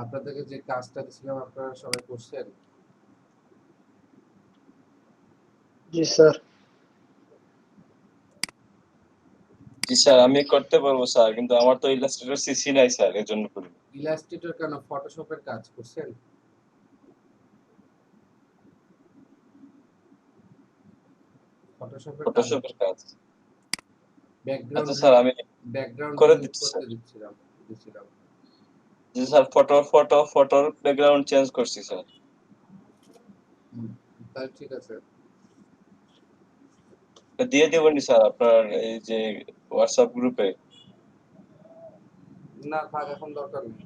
আপনাদেরকে যে কাজটা দিয়েছিলাম আপনারা সবাই করছেন? জি স্যার। জি স্যার, আমি করতে পারবো স্যার, কিন্তু আমার তো ইলাস্ট্রেটর সিসি নাই স্যার, এর জন্য করি। ইলাস্ট্রেটর কেন, ফটোশপের কাজ করছেন? ফটোশপের কাজ, ফটোশপের কাজ। ব্যাকগ্রাউন্ড আচ্ছা স্যার, আমি করে রিমুভ দিচ্ছি করতে স্যার। দিচ্ছিলাম। জি স্যার, ফটোর ব্যাকগ্রাউন্ড চেঞ্জ করছি স্যার। তাহলে ঠিক আছে। দিয়ে দেবেন স্যার আপনার এই যে হোয়াটসঅ্যাপ গ্রুপে। না থাক, এখন দরকার নেই।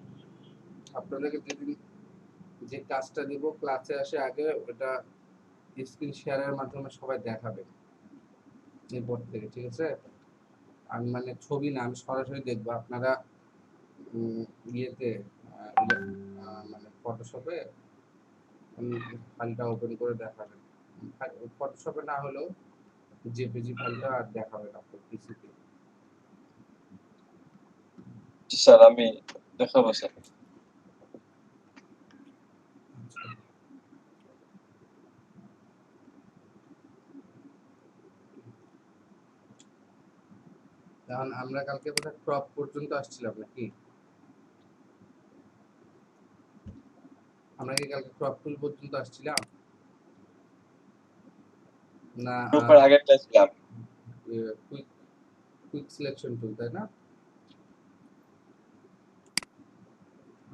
আপনাদেরকে যেদিন যে কাজটা দিব ক্লাসে আসে আগে ওটা স্ক্রিন শেয়ারের মাধ্যমে সবাই দেখাবে এরপর থেকে, ঠিক আছে? আমি মানে ছবি না, আমি সরাসরি দেখবো আপনারা ইয়েতে মানে ফটোশপে ফাইলটা ওপেন করে দেখাবেন। ফটোশপে না হলেও জেপিজি ফাইলটা আর দেখাবেন আপনার পিসিতে। জি স্যার, আমি দেখাবো স্যার। এখন আমরা কালকে বোধহয় ক্রপ পর্যন্ত আসছিলাম নাকি? আমরা কি কালকে ক্রপ টুল পর্যন্ত আসছিলাম না? গ্রুপের আগেরটা ছিলাম। কুইক কুইক সিলেকশন টুল, তাই না?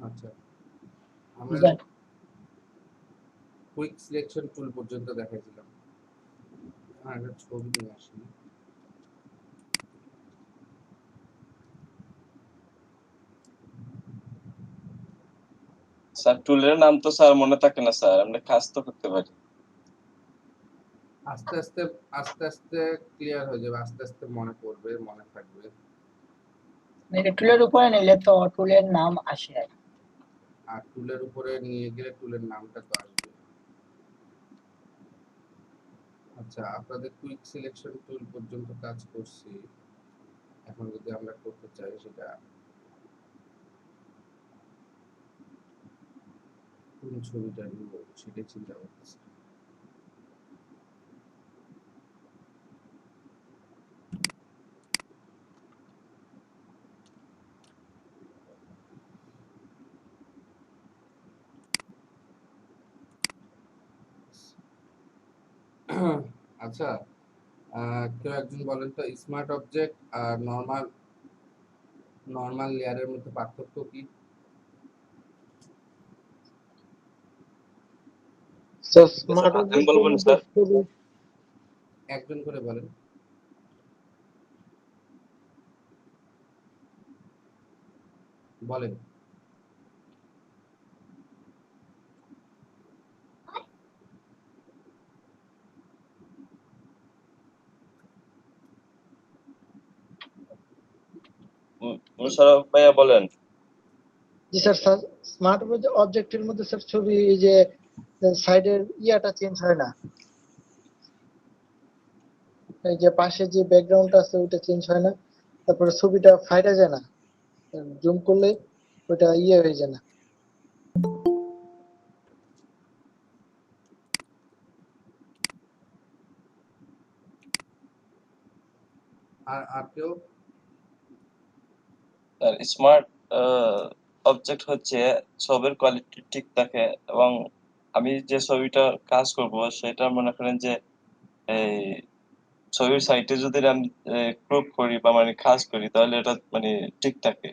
আচ্ছা, আমরা কুইক সিলেকশন টুল পর্যন্ত দেখাইছিলাম। একটা ছবি নিয়ে আসি। স্যার, টুলের নাম তো স্যার মনে থাকে না স্যার, আমরা কাজ তো করতে পারি। আস্তে আস্তে আস্তে আস্তে ক্লিয়ার হয়ে যাবে, আস্তে আস্তে মনে পড়বে, মনে থাকবে। টুলের উপরে নিলে তো টুলের নাম আসে। আর টুলের উপরে নিয়ে গেলে টুলের নামটা তো আসবে। আচ্ছা, আপনাদের কুইক সিলেকশন টুল পর্যন্ত কাজ করছি। এখন যদি আমরা করতে চাই সেটা কোন ছবিটা নিব সেটাই চিন্তা করতেছি। আচ্ছা, কেউ একজন বলেন তো স্মার্ট অবজেক্ট আর নরমাল নরমাল লেয়ারের মধ্যে পার্থক্য কি? স্যার স্মার্ট আপনি অবজেক্টের বলবেন মধ্যে স্যার। একজন করে বলেন। বলেন। মুশারফ ভাইয়া বলেন। জি স্যার। স্যার স্মার্ট অবজেক্টের মধ্যে স্যার ছবি এই যে সাইডের ইয়াটা চেঞ্জ হয় না, এই যে পাশে যে ব্যাকগ্রাউন্ডটা আছে ওইটা চেঞ্জ হয় না, তারপরে ছবিটা ফাইটা যায় না, জুম করলে ওইটা ইয়ে হয়ে যায় না। আর কেউ? স্মার্ট অবজেক্ট হচ্ছে ছবির কোয়ালিটি ঠিক থাকে, এবং আমি যে ছবিটা কাজ করব সেটা মনে করেন যে এই ছবির সাইটে যদি আমি ক্রপ করি বা মানে কাজ করি তাহলে এটা মানে ঠিক থাকে।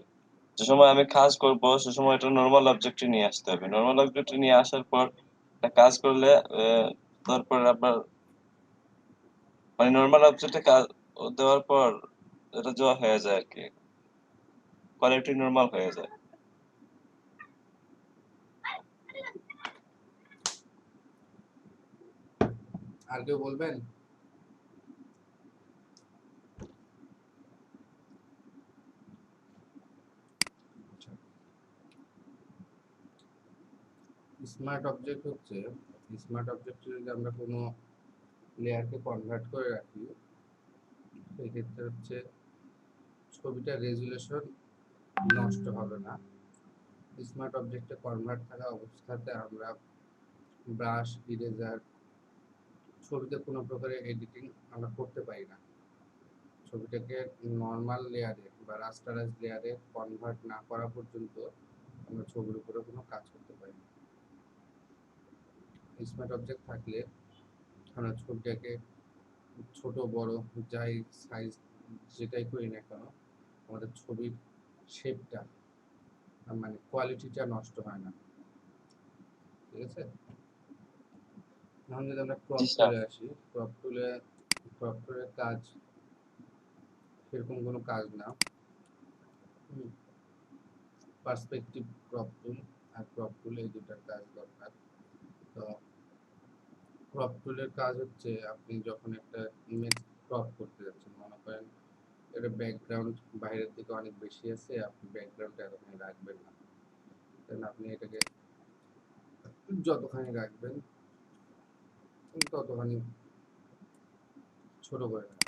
যে সময় আমি কাজ করব সে সময় এটা নর্মাল অবজেক্টে নিয়ে আসতে হবে। নর্মাল অবজেক্টে নিয়ে আসার পর একটা কাজ করলে তারপর আবার মানে নর্মাল অবজেক্টে কাজ দেওয়ার পর এটা জোয়া হয়ে যায় আর কি, কোয়ালিটি নর্মাল হয়ে যায়। আর কেউ বলবেন? স্মার্ট অবজেক্ট হচ্ছে, স্মার্ট অবজেক্টে যদি আমরা কোনো লেয়ারকে কনভার্ট করে রাখি সেক্ষেত্রে হচ্ছে ছবিটার রেজুলেশন নষ্ট হবে না, স্মার্ট অবজেক্টে কনভার্ট থাকা অবস্থাতে আমরা ব্রাশ, ইরেজার, ছবিতে কোনো প্রকারের এডিটিং আমরা করতে পারি না। ছবিটাকে নর্মাল লেয়ারে বা রাস্টারাইজ লেয়ারে কনভার্ট না করা পর্যন্ত আমরা ছবির উপরে কোনো কাজ করতে পারি না। স্মার্ট অবজেক্ট থাকলে আমরা ছবিটাকে ছোট বড় যাই সাইজ যেটাই করি না কেন, আমাদের ছবির শেপটা মানে কোয়ালিটিটা নষ্ট হয় না। ঠিক আছে, এখন যদি আমরা ক্রপ জি স্যার। টুলে আসি, ক্রপ টুলের কাজ সেরকম কোনো কাজ না। পার্সপেক্টিভ ক্রপ টুল আর ক্রপ টুল এই দুটার কাজ দরকার। তো ক্রপ টুলের কাজ হচ্ছে আপনি যখন একটা ইমেজ ক্রপ করতে যাচ্ছেন, মনে করেন এটা ব্যাকগ্রাউন্ড বাইরের দিকে অনেক বেশি আছে, আপনি ব্যাকগ্রাউন্ডটা এতখানি রাখবেন না, দেন আপনি এটাকে যতখানি রাখবেন ততখানি ছোট করে নেবেন।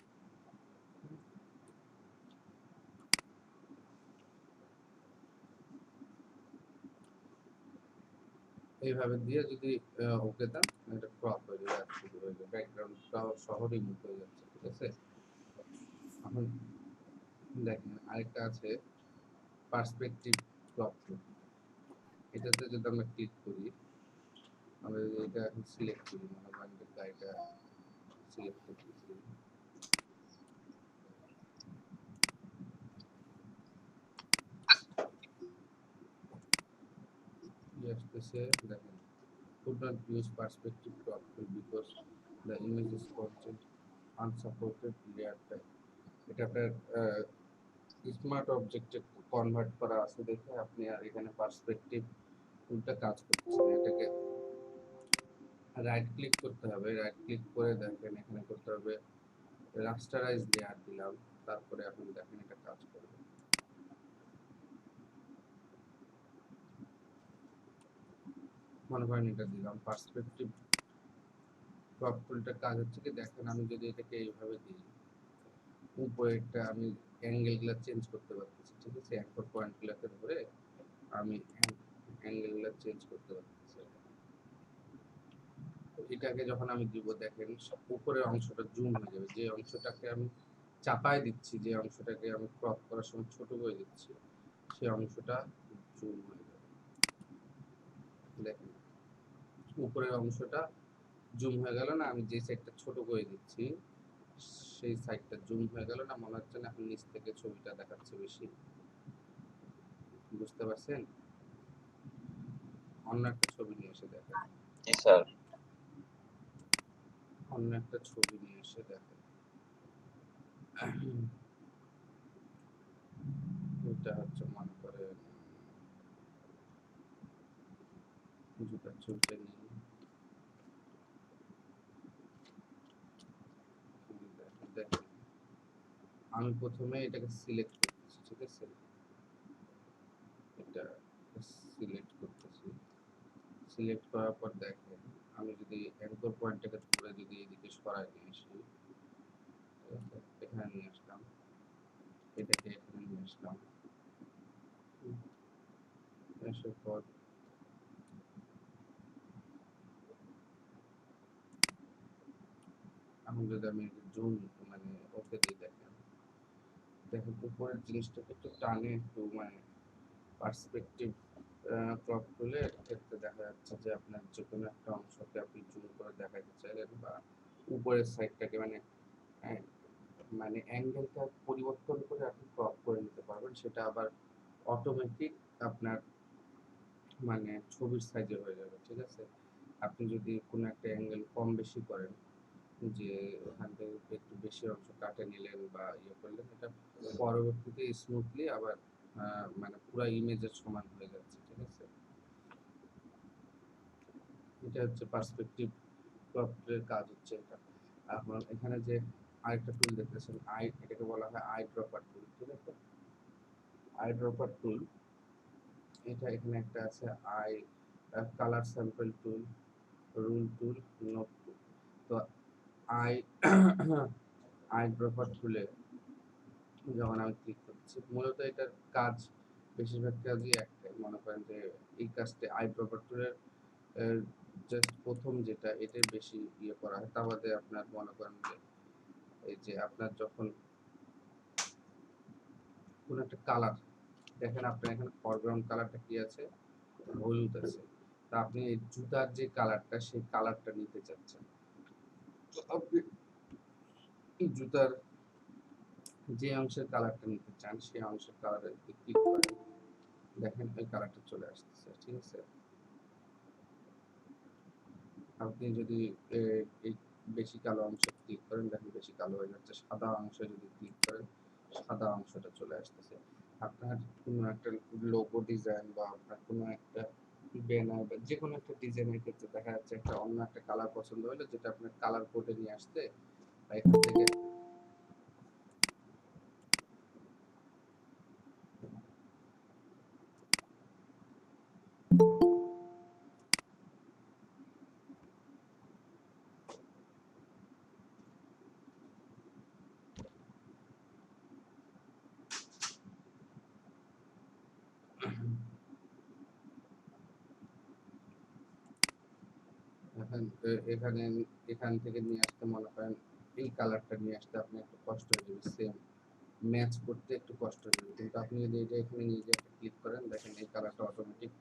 এইভাবে দিয়ে যদি ওকে দেন, এটা ক্রপ হয়ে যাবে, আর শুরু হয়ে যাবে, ব্যাকগ্রাউন্ডটাও সহ রিমুভ হয়ে যাচ্ছে। ঠিক আছে, এখন দেখেন আরেকটা আছে পার্সপেক্টিভ ক্রপ টুল। এটাতে যদি আমরা ক্লিক করি, আমরা যদি এটা এখন সিলেক্ট করি, মনে করেন যে গাড়িটা সিলেক্ট করতেছি, কি আসতেছে দেখেন, could not use perspective crop tool because the image is content unsupported layer type. এটা আপনার স্মার্ট অবজেক্টে কনভার্ট করা আছে দেখে আপনি আর এখানে পার্সপেক্টিভ টুলটা কাজ করতেছে না। এটাকে রাইট ক্লিক করতে হবে, রাইট ক্লিক করে দেখেন এখানে করতে হবে রাস্টারাইজ লেয়ার দিলাম, তারপরে আপনি দেখেন এটা কাজ করবে। মনে করেন এটা দিলাম পার্সপেক্টিভ ক্রপ টুলটার কাজ হচ্ছে কি, দেখেন আমি যদি এটাকে এইভাবে দিই, উপরেরটা আমি অ্যাঙ্গেলগুলো চেঞ্জ করতে পারতেছি। ঠিক আছে, অ্যাঙ্কর পয়েন্টগুলোকে ধরে আমি অ্যাঙ্গেলগুলো চেঞ্জ করতে পারতেছি। এটাকে যখন আমি দিব, দেখেন উপরের অংশটা জুম হয়ে যাবে, যে অংশটাকে আমি চাপায় দিচ্ছি, যে অংশটাকে আমি ক্রপ করার সময় ছোট করে দিচ্ছি, সেই অংশটা জুম হয়ে যাবে। দেখেন উপরের অংশটা জুম হয়ে গেল না, আমি যে সাইডটা ছোট করে দিচ্ছি সেই সাইডটা জুম হয়ে গেল না, মনে হচ্ছে না এখন নিচ থেকে ছবিটা দেখাচ্ছে বেশি? বুঝতে পারছেন? অন্য একটা ছবি নিয়ে এসে দেখেন, জি স্যার। অন্য একটা ছবি নিয়ে এসে দেখেন। এটা হচ্ছে মনে করে জুতার ছবিটা নিয়ে দেখেন, আমি প্রথমে এটাকে সিলেক্ট করতেছি। ঠিক আছে, এটা সিলেক্ট করতেছি, সিলেক্ট করার পর দেখেন আমি যদি অ্যাঙ্কর পয়েন্টটাকে ধরে যদি এদিকে সরাই নিয়ে আসি, ঠিক আছে, এখানে নিয়ে আসলাম, এটাকে এখানে নিয়ে আসলাম, আসার পর এখন যদি আমি জুম মানে ওকে দিই, দেখেন দেখেন উপরের জিনিসটাকে একটু টানে, একটু মানে পার্সপেক্টিভ ক্রপ করলে ক্ষেত্রে দেখা যাচ্ছে যে আপনার যে কোনো একটা অংশকে আপনি জুম করে দেখাতে চাইলেন, বা উপরের সাইডটাকে মানে হ্যাঁ, মানে অ্যাঙ্গেলটা পরিবর্তন করে আপনি ক্রপ করে নিতে পারবেন, সেটা আবার অটোমেটিক আপনার মানে ছবির সাইজে হয়ে যাবে। ঠিক আছে, আপনি যদি কোনো একটা অ্যাঙ্গেল কম বেশি করেন, যে ওখান থেকে একটু বেশি অংশ কাটে নিলেন বা ইয়ে করলেন, এটা পরবর্তীতে স্মুথলি আবার মানে পুরো ইমেজের সমান হয়ে যাচ্ছে। ঠিক আছে, এটা হচ্ছে পার্সপেক্টিভ ক্রপের কাজ হচ্ছে এটা। এখন এখানে যে আরেকটা টুল দেখতেছেন, এটাকে বলা হয় আই ড্রপার টুল। ঠিক আছে, আই ড্রপার টুল, এটা এখানে একটা আছে eye colour sample tool, rule tool, note tool. তো আই আই ড্রপার টুলে যখন আমি ক্লিক করছি, মূলত এটার কাজ বেশিরভাগ কাজই একটাই, মনে করেন যে এই কাজটা আইড্রপার টুলের জাস্ট প্রথম যেটা এটার বেশি ইয়ে করা হয়। তা বাদে আপনার মনে করেন যে এই যে আপনার যখন কোনো একটা কালার দেখেন, আপনার এখানে ফরগ্রাউন্ড কালারটা কি আছে, হলুদ আছে, তা আপনি এই জুতার যে কালারটা সেই কালারটা নিতে চাচ্ছেন, তো আপনি জুতার যে অংশের কালারটা নিতে চান সেই অংশের কালারে ক্লিক করেন, দেখেন ওই কালারটা চলে আসতেছে। ঠিক আছে, আপনি যদি এই বেশি কালো অংশে ক্লিক করেন, দেখেন বেশি কালো হয়ে যাচ্ছে। সাদা অংশে যদি ক্লিক করেন, সাদা অংশটা চলে আসতেছে। আপনার কোনো একটা লোগো ডিজাইন বা আপনার কোনো একটা ব্যানার বা যে কোনো একটা ডিজাইনের ক্ষেত্রে দেখা যাচ্ছে একটা অন্য একটা কালার পছন্দ হলো, যেটা আপনার কালার কোডে নিয়ে আসতে বা এখান থেকে এখানে এখান থেকে নিয়ে আসতে মনে করেন এই কালারটা নিয়ে আসতে আপনি একটু কষ্ট হয়ে যাবে, সেম ম্যাচ করতে একটু কষ্ট হয়ে যাবে। কিন্তু আপনি যদি এটা এখানে নিয়ে গিয়ে একটা ক্লিক করেন, দেখেন এই কালারটা অটোমেটিক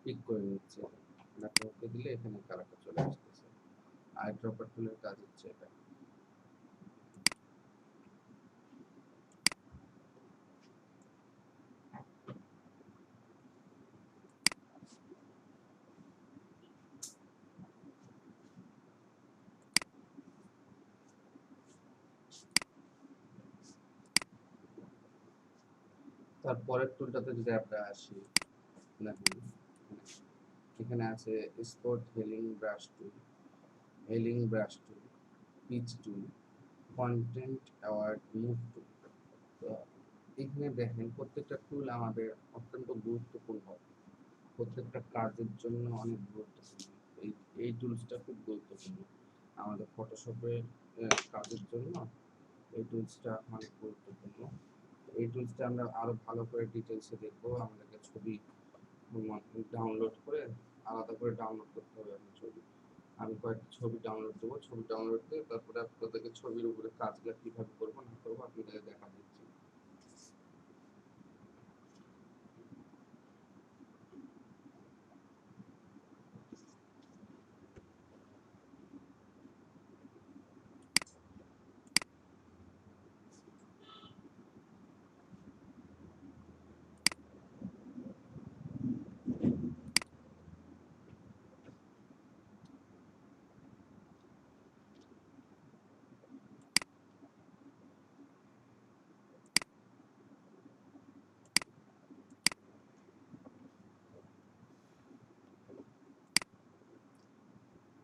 পিক করে নিচ্ছে। আপনাকে ওকে দিলে এখানে কালারটা চলে আসতেছে। আই ড্রপার টুলের কাজ হচ্ছে এটা। তারপরের টুলটাতে যদি আমরা আসি, দেখেন এখানে আছে spot healing brush tool, healing brush tool, pitch tool, content aware move tool. তো এখানে দেখেন প্রত্যেকটা টুল আমাদের অত্যন্ত গুরুত্বপূর্ণ, প্রত্যেকটা কাজের জন্য অনেক গুরুত্বপূর্ণ। এই এই টুলসটা খুব গুরুত্বপূর্ণ আমাদের ফটোশপের কাজের জন্য। এই টুলসটা অনেক গুরুত্বপূর্ণ। এই টুলসটা আমরা আরো ভালো করে ডিটেলসে দেখবো। আমাদেরকে ছবি ডাউনলোড করে আলাদা করে ডাউনলোড করতে হবে। আপনার ছবি, আমি কয়েকটা ছবি ডাউনলোড দেবো, ছবি ডাউনলোড দিয়ে তারপরে আপনাদেরকে ছবির উপরে কাজগুলো কিভাবে করবো না করবো আপনাদের দেখা দিচ্ছি।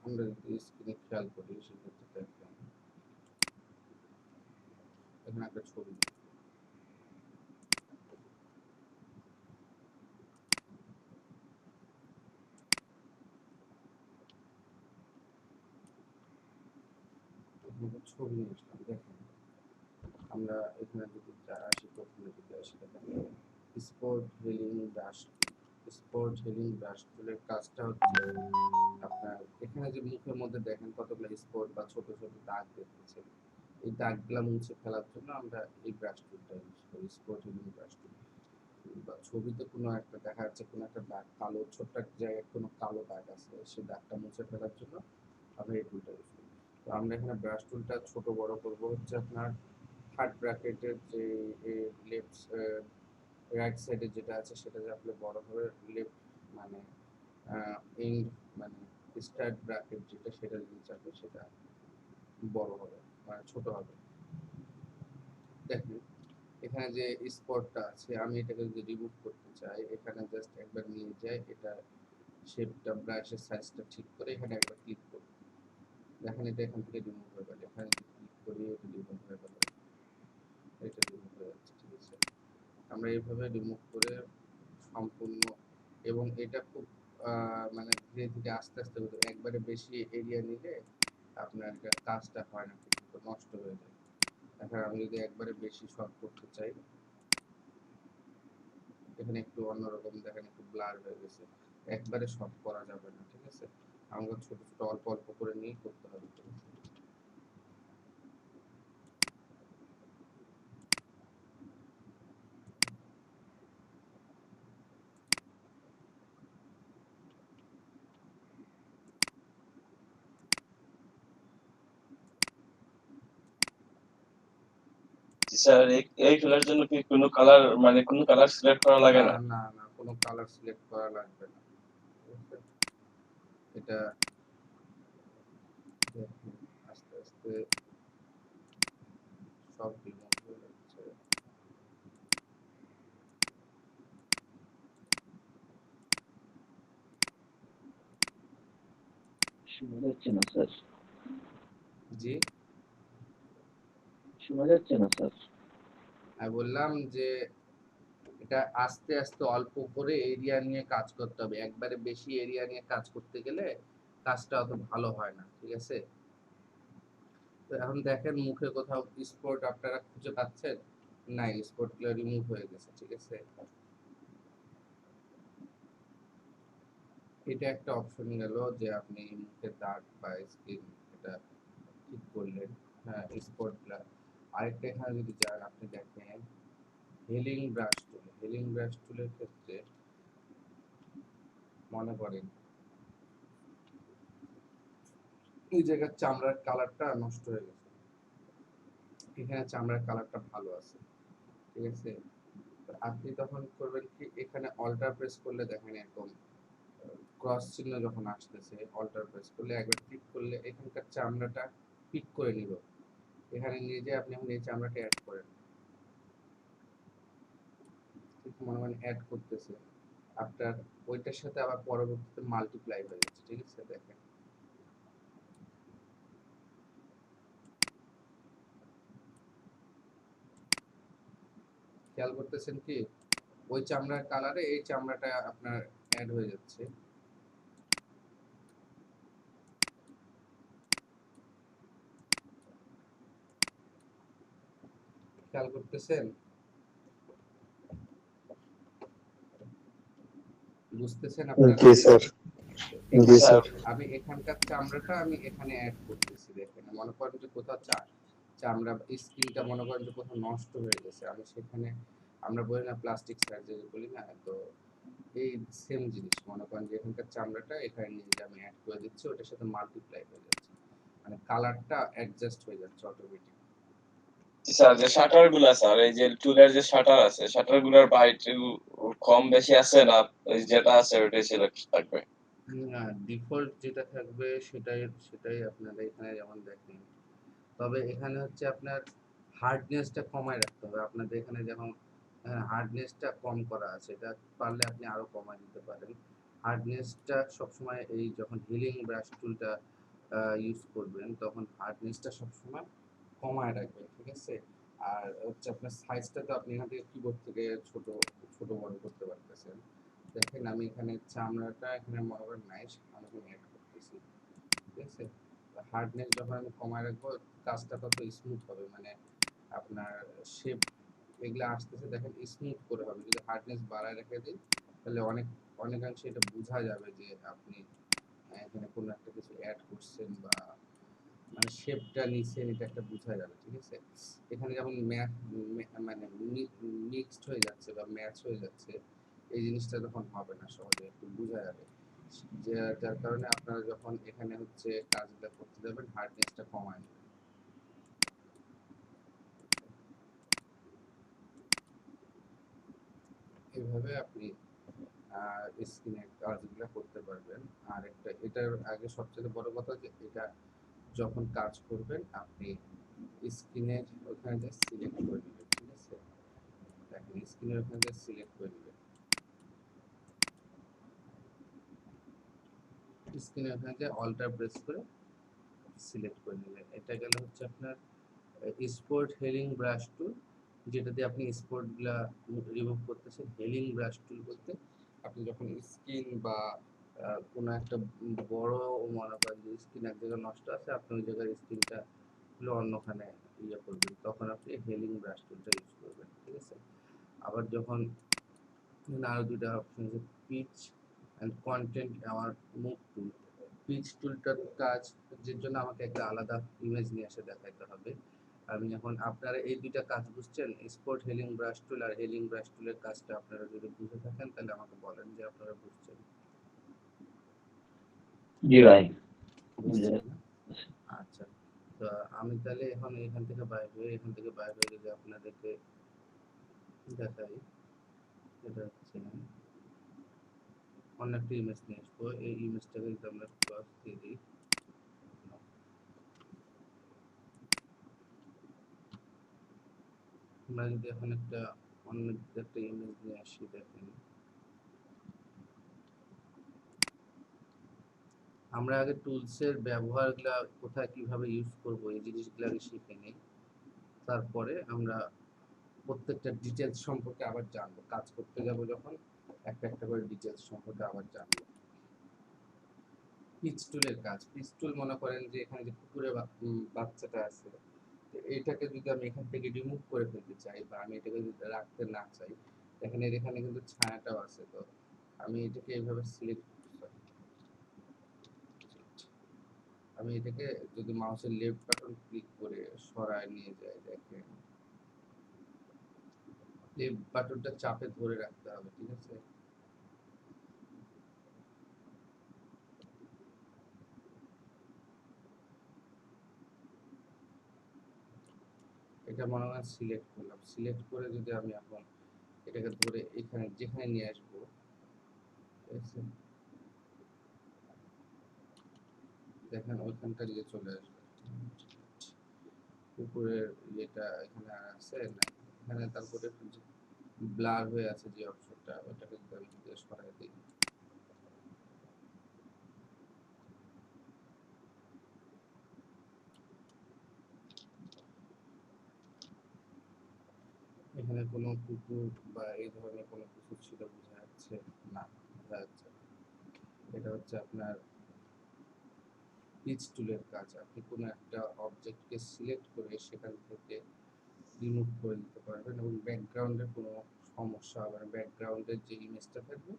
আমরা যদি স্ক্রিনে খেয়াল করি সেক্ষেত্রে দেখেন এখানে একটা ছবি, ছবি নিয়ে আসলাম। দেখেন আমরা এখানে যদি আসি, প্রথমে যদি আসি, দেখেন spot healing brush, spot healing brush টুলের কাজটা হচ্ছে আপনার এখানে যে মুখের মধ্যে দেখেন কতগুলো স্পট বা ছোট ছোট দাগ দেখতেছেন, এই দাগগুলা মুছে ফেলার জন্য আমরা এই ব্রাশ টুলটা ইউজ করি, স্পট হেলিং ব্রাশ টুল। বা ছবিতে কোনো একটা দেখা যাচ্ছে কোনো একটা দাগ কালো, ছোট্ট একটা জায়গায় কোনো কালো দাগ আছে, সেই দাগটা মুছে ফেলার জন্য আমরা এই টুলটা ইউজ করি। তো আমরা এখানে ব্রাশ টুলটা ছোট বড় করব হচ্ছে আপনার থার্ড ব্র্যাকেটের যে লেফট রাইট সাইডে যেটা আছে সেটা যে আপনি বড় হবে, লেফট মানে এন্ড মানে স্টার্ট ব্র্যাকেট যেটা সেটা যদি চাপে সেটা বড় হবে মানে ছোট হবে। দেখেন এখানে যে স্পটটা আছে, আমি এটাকে যদি রিমুভ করতে চাই, এখানে জাস্ট একবার নিয়ে যাই, এটা শেপটা ব্রাশের সাইজটা ঠিক করে এখানে একবার ক্লিক করব, দেখেন এটা এখান থেকে রিমুভ হয়ে গেল। এখানে ক্লিক করি, এটা রিমুভ হয়ে গেল, এটা রিমুভ হয়ে যাচ্ছে। ঠিক আছে, আমরা এইভাবে রিমুভ করে সম্পূর্ণ, এবং এটা খুব মানে ধীরে ধীরে আস্তে আস্তে হতো, একবারে বেশি এরিয়া নিলে আপনার কাজটা হয় না, কিন্তু নষ্ট হয়ে যায়। এখন আমি যদি একবারে বেশি শর্ট করতে চাই, এখানে একটু অন্যরকম দেখেন, একটু ব্লার হয়ে গেছে। একবারে সব করা যাবে না, ঠিক আছে? আমাকে ছোট ছোট অল্প অল্প করে নিয়ে করতে হবে, ঠিক আছে? স্যার এই খেলার জন্য কি কোনো কালার মানে কোনো কালার সিলেক্ট করা লাগে না না? না না, কোনো কালার সিলেক্ট করা লাগবে না, ঠিক আছে? এটা দেখুন, আস্তে আস্তে সব রিমুভ হয়ে যাচ্ছে। শোনা যাচ্ছে না স্যার, জি, শোনা যাচ্ছে না স্যার। আমি বললাম যে এটা আস্তে আস্তে অল্প করে এরিয়া নিয়ে কাজ করতে হবে। একবারে বেশি এরিয়া নিয়ে কাজ করতে গেলে কাজটা অত ভালো হয় না, ঠিক আছে? তো এখন দেখেন মুখে কোথাও স্পট আপনারা খুঁজে পাচ্ছেন? নাই, স্পট গুলো রিমুভ হয়ে গেছে, ঠিক আছে? এটা একটা অপশন গেল যে আপনি মুখের দাগ বা স্কিন এটা ঠিক করলেন। হ্যাঁ, স্পট গুলা। আরেকটা এখানে যদি যান, আপনি দেখেন healing brush tool. Healing brush টুলের ক্ষেত্রে মনে করেন এই জায়গার চামড়ার কালারটা নষ্ট হয়ে গেছে, এখানে চামড়ার কালারটা ভালো আছে, ঠিক আছে? তো আপনি তখন করবেন কি, এখানে অল্টার প্রেস করলে দেখেন এরকম ক্রস চিহ্ন যখন আসতেছে, অল্টার প্রেস করলে একবার ক্লিক করলে এখানকার চামড়াটা পিক করে নিল। এখানে নিয়ে যে আপনি এখন এই চামড়াটা অ্যাড করেন, ঠিক মনে মনে অ্যাড করতেছে, আপনার ওইটার সাথে আবার পরবর্তীতে মাল্টিপ্লাই হয়ে যাচ্ছে, ঠিক আছে? দেখেন, খেয়াল করতেছেন কি ওই চামড়ার কালারে এই চামড়াটা আপনার অ্যাড হয়ে যাচ্ছে। খেয়াল করতেছেন? বুঝতেছেন আপনারা? জি স্যার, জি স্যার স্যার। আমি এখানকার চামড়াটা আমি এখানে অ্যাড করতেছি, দেখেন মনে করেন যে কোথাও চামড়া স্কিনটা মনে করেন যে কোথাও নষ্ট হয়ে গেছে, আমি সেখানে, আমরা বলি না প্লাস্টিক সার্জারি বলি না, তো এই সেম জিনিস মনে করেন যে এখানকার চামড়াটা এখানে নিয়ে যে আমি অ্যাড করে দিচ্ছি, ওটার সাথে মাল্টিপ্লাই হয়ে যাচ্ছে, মানে কালারটা অ্যাডজাস্ট হয়ে যাচ্ছে অটোমেটিক। স্যার যে শাটার গুলা স্যার এই যে টুলের যে শাটার আছে শাটার গুলার বাইট কম বেশি আছে না ওই যেটা আছে ওইটাই সিলেক্ট থাকবে? ডিফল্ট যেটা থাকবে সেটাই সেটাই আপনারা এখানে যেমন দেখেন। তবে এখানে হচ্ছে আপনার হার্ডনেসটা কমায় রাখতে হবে। আপনাদের এখানে যেমন হার্ডনেসটা কম করা আছে, এটা পারলে আপনি আরো কমায় দিতে পারেন। হার্ডনেসটা সবসময় এই যখন হিলিং ব্রাশ টুলটা ইউজ করবেন তখন হার্ডনেসটা সবসময় কমায় রাখবেন, ঠিক আছে? আর হচ্ছে আপনার সাইজটা তো আপনি এখান থেকে কিবোর্ড থেকে ছোট ছোট বড় করতে পারতেছেন। দেখেন আমি এখানে চামড়াটা এখানে মনে করেন নাই, আমি অ্যাড করতেছি, ঠিক আছে? হার্ডনেস যখন আমি কমায় রাখবো কাজটা তত স্মুথ হবে, মানে আপনার শেপ এগুলা আসতেছে দেখেন স্মুথ করে হবে। যদি হার্ডনেস বাড়ায় রেখে দিই তাহলে অনেকাংশে এটা বোঝা যাবে যে আপনি এখানে কোনো একটা কিছু অ্যাড করছেন বা মানে শেপটা নিছেন, এটা একটা বোঝা যাবে, ঠিক আছে? এখানে যেমন মানে মিক্সড হয়ে যাচ্ছে বা ম্যাচ হয়ে যাচ্ছে, এই জিনিসটা তখন হবে না, সহজে একটু বোঝা যাবে। যার কারণে আপনারা যখন এখানে হচ্ছে কাজগুলো করতে যাবেন হার্ডনেসটা কমায় নেবেন। এভাবে আপনি স্কিনের কাজগুলো করতে পারবেন। আর একটা এটার আগে সবচেয়ে বড় কথা যে এটা যখন কাজ করবেন আপনি স্কিনের ওখানে যে সিলেক্ট করে নেবেন, ঠিক আছে? দেখেন স্কিনের ওখানে যে সিলেক্ট করে নেবেন, স্কিনের ওখানে যে অল্টার প্রেস করে সিলেক্ট করে নেবেন। এটা গেল হচ্ছে আপনার স্পোর্ট হেলিং ব্রাশ টুল, যেটা দিয়ে আপনি স্পোর্ট গুলা রিমুভ করতেছেন। হেলিং ব্রাশ টুল বলতে আপনি যখন স্কিন বা কোনো একটা বড় মনে করেন যে স্কিন এক জায়গায় নষ্ট আছে, আপনি ওই জায়গার স্কিনটা গুলো অন্যখানে ইয়ে করবেন, তখন আপনি হেলিং ব্রাশ টুলটা ইউজ করবেন, ঠিক আছে? আবার যখন এখানে আরো দুইটা অপশন আছে, পিচ অ্যান্ড কন্টেন্ট আমার মুভ টুল। পিচ টুলটার কাজ যের জন্য আমাকে একটা আলাদা ইমেজ নিয়ে এসে দেখাইতে হবে। আমি এখন আপনারা এই দুইটা কাজ বুঝছেন, স্পোর্ট হেলিং ব্রাশ টুল আর হেলিং ব্রাশ টুলের কাজটা আপনারা যদি বুঝে থাকেন তাহলে আমাকে বলেন যে আপনারা বুঝছেন। জি ভাই, বুঝছেন না? আচ্ছা, তো আমি তাহলে এখন এখান থেকে বাইরে হয়ে যদি আপনাদেরকে দেখাই, এটা হচ্ছে অন্য একটা ইমেজ নিয়ে আসবো। এই ইমেজটাকে যদি আমরা ক্রস দিয়ে দিই, আমরা যদি এখন একটা অন্য একটা ইমেজ নিয়ে আসি, দেখেন আমরা আগে টুলসের ব্যবহারগুলা কোথায় কিভাবে ইউজ করব এই জিনিসগুলো আগে শিখে নিই, তারপরে আমরা প্রত্যেকটা ডিটেলস সম্পর্কে আবার জানবো। কাজ করতে যাব যখন একটা একটা করে ডিটেলস সম্পর্কে আবার জানবো। পিচ টুলের কাজ, পিচ টুল মনে করেন যে এখানে যে কুকুরের বাচ্চাটা আছে, তো এইটাকে যদি আমি এখান থেকে রিমুভ করে ফেলতে চাই বা আমি এটাকে যদি রাখতে না চাই, এখানে এখানে কিন্তু ছায়াটাও আছে, তো আমি এটাকে এইভাবে সিলেক্ট, আমি এটাকে যদি মাউসের লেফট বাটন ক্লিক করে সরায় নিয়ে যাই, দেখেন লেফট বাটনটা চাপে ধরে রাখতে হবে, ঠিক আছে? এটা মনে হয় সিলেক্ট করলাম, সিলেক্ট করে যদি আমি এখন এটাকে ধরে এখানে যেখানে নিয়ে আসবো, ঠিক আছে, দেখেন ওইখানটা নিয়ে চলে আসবে। উপরের ইয়েটা এখানে আর আছে না, এখানে তারপরে ব্লার হয়ে আছে যে অপশনটা, ওটাকে যদি আমি সরাই দিই, এখানে কোনো কুকুর বা এই ধরনের কোনো কিছু ছিল বোঝা যাচ্ছে না, বোঝা যাচ্ছে না। এটা হচ্ছে আপনার পিচ টুলের কাজ। আপনি কোনো একটা অবজেক্টকে সিলেক্ট করে সেখান থেকে রিমুভ করে দিতে পারবেন এবং ব্যাকগ্রাউন্ডের কোনো সমস্যা হবে না, ব্যাকগ্রাউন্ডের যে ইমেজটা থাকবে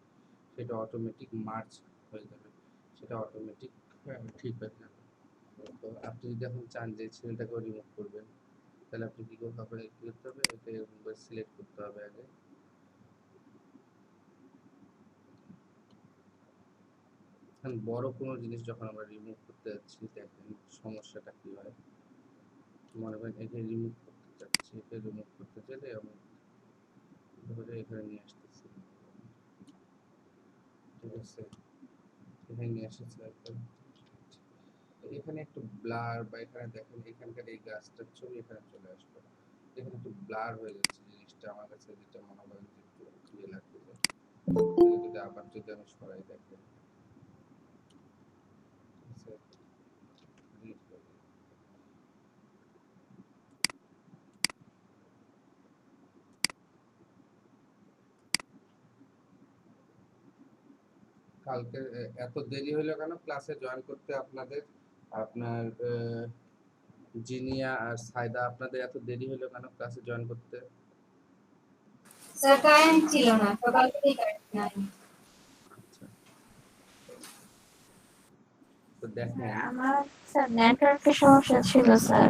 সেটা অটোমেটিক মার্জ হয়ে যাবে, সেটা অটোমেটিক ঠিক হয়ে যাবে। তো আপনি যদি এখন চান যে ছেলেটাকেও রিমুভ করবেন, তাহলে আপনি কী করতে হবে, এটা এরকম করে সিলেক্ট করতে হবে আগে। এখন বড় কোনো জিনিস যখন আমরা রিমুভ করতে যাচ্ছি, দেখেন সমস্যাটা কী হয়। মনে করেন একে রিমুভ করতে চাচ্ছি, একে রিমুভ করতে চাইলে আমি ধরে এখানে নিয়ে আসতেছি, ঠিক আছে, এখানে নিয়ে এসেছে একদম। এখানে একটু ব্লার বা এখানে দেখেন এখানকার এই গাছটার ছবি এখানে চলে আসলো, এখানে একটু ব্লার হয়ে যাচ্ছে জিনিসটা, আমার কাছে যেটা মনে করেন যে একটু ইয়ে লাগতেছে। যদি আবার যদি আমি সরাই, দেখেন কালকে এত দেরি হলো কেন ক্লাসে জয়েন করতে আপনাদের? আপনার জিনিয়া আর সাইদা, আপনাদের এত দেরি হলো কেন ক্লাসে জয়েন করতে? স্যার কারেন্ট ছিল না, সকাল থেকেই কারেন্ট নাই। আচ্ছা, তো দেখেন, আমার স্যার নেটওয়ার্কের সমস্যা ছিল স্যার।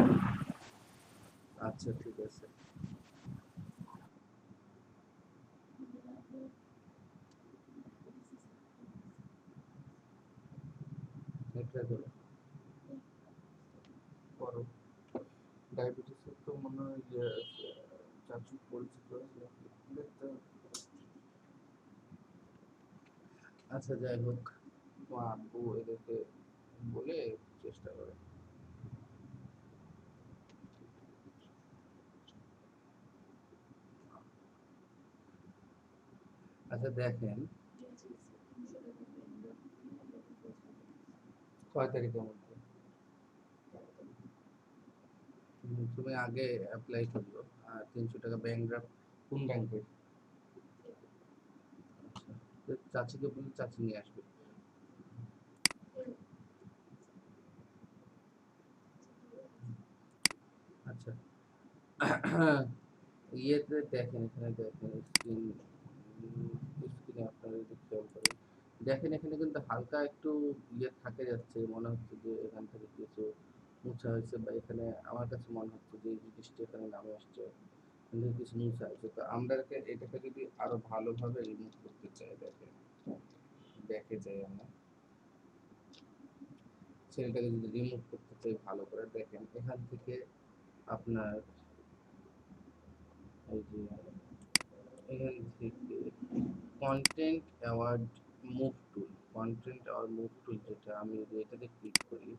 আচ্ছা ঠিক আছে, এটা ধরো করো। ডায়াবেটিসের তো মনে হয় যে চাচু পরিচিত আছে, দেখতে হবে। আচ্ছা যাই হোক, তো আব্বু এদেরকে বলে চেষ্টা করে। আচ্ছা দেখেন, কয় তারিখের মধ্যে তুমি আগে অ্যাপ্লাই করলো, আর 300 টাকা ব্যাংক ড্রাফট কোন ব্যাংকের? আচ্ছা, তো চাচিকে বলে চাচি নিয়ে আসবে। আচ্ছা, ইয়েতে দেখেন, এখানে দেখেন স্ক্রিন স্ক্রিনে আপনারা যদি খেয়াল করেন, দেখেন এখানে কিন্তু হালকা একটু ইয়ে থাকে যাচ্ছে, মনে হচ্ছে যে এখান থেকে কিছু মুছা হয়েছে, বা এখানে আমার কাছে মনে হচ্ছে যে এই জিনিসটা এখানে নামে আসছে, এখান থেকে কিছু মুছা হয়েছে। তো আমরা এটাকে যদি আরো ভালোভাবে রিমুভ করতে চাই, দেখেন ব্যাকে যাই আমরা, সেটাকে যদি রিমুভ করতে চাই ভালো করে, দেখেন এখান থেকে আপনার এই যে এখান থেকে কন্টেন্ট অ্যাওয়ার্ড মুভ টুল, কন্টেন্ট অ্যাওয়ার্ড মুভ টুল, যেটা আমি যদি এটাতে ক্লিক করি,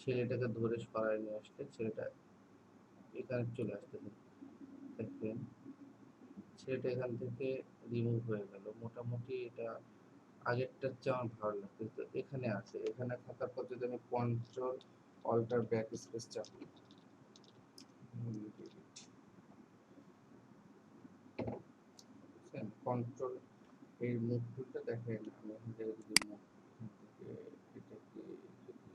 ছেলেটাকে ধরে সরাই নিয়ে আসলে ছেলেটা এখানে চলে আসতে দেখবেন, ছেলেটা এখান থেকে রিমুভ হয়ে গেল। মোটামুটি এটা আগেরটার চেয়ে আমার ভালো লাগছে। তো এখানে আছে, এখানে থাকার পর যদি আমি কন্ট্রোল অল্টার ব্যাক স্পেস চাপি, কন্ট্রোল এই মুভ টুলটা দেখেন, আমি এখান থেকে যদি মুভ থেকে এটাকে যদি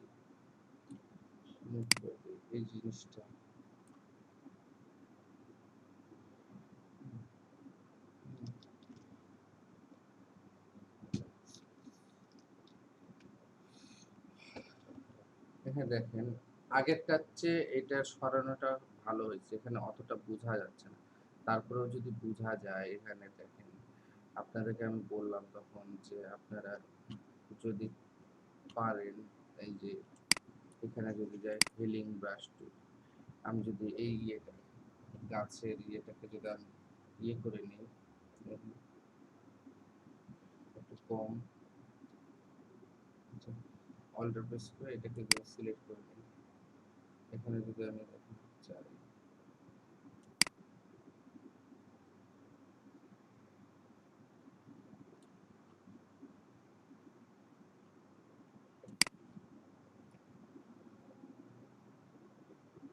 মুভ করে দিই, এই জিনিসটা এখানে দেখেন আগেরটার চেয়ে এটা সরানোটা ভালো হয়েছে, এখানে অতটা বোঝা যাচ্ছে না। তারপরেও যদি বোঝা যায়, এখানে দেখেন আপনাদেরকে আমি বললাম তখন যে আপনারা যদি পারেন, এই যে এখানে যদি যাই হিলিং ব্রাশ টুল, আমি যদি এই ইয়েটা গাছের ইয়েটাকে যদি আমি ইয়ে করে নিই, একটু কম অল্টার প্রেস করে এটাকে সিলেক্ট করে নিই, এখানে যদি আমি চাই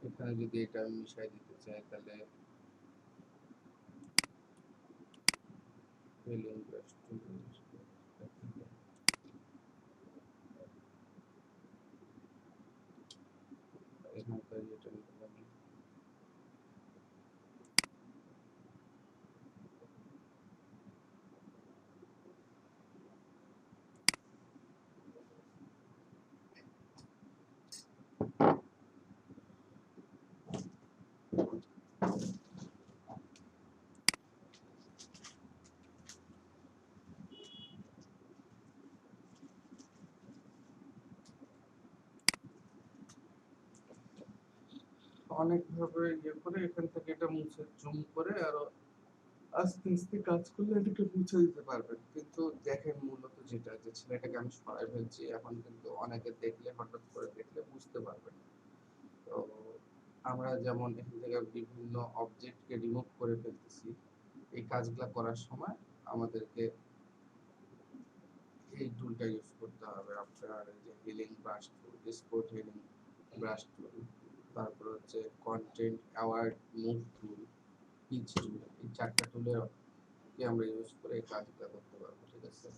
এখানে যদি এটা আমি মিশাই দিতে চাই, তাহলে হিলিং ব্রাশ টুল এখানকার ইয়েটা নিতে পারি। অনেকভাবে ইয়ে করে এখান থেকে এটা মুছে জুম করে আরো আস্তে আস্তে কাজ করলে এটাকে মুছে দিতে পারবেন। কিন্তু দেখেন মূলত যেটা, যে ছেলেটাকে আমি সরাই ফেলছি, এখন কিন্তু অনেকে দেখলে, হঠাৎ করে দেখলে বুঝতে পারবেন না। তো আমরা যেমন এখান থেকে বিভিন্ন অবজেক্টকে রিমুভ করে ফেলতেছি, এই কাজগুলো করার সময় আমাদেরকে এই টুলটা ইউজ করতে হবে। আপনার এই যে healing brush tool, spot healing brush tool, তারপর হচ্ছে content aware move tool, pitch tool, এই চারটা টুলের কে আমরা ইউজ করে এই কাজগুলো করতে পারবো। ঠিক আছে,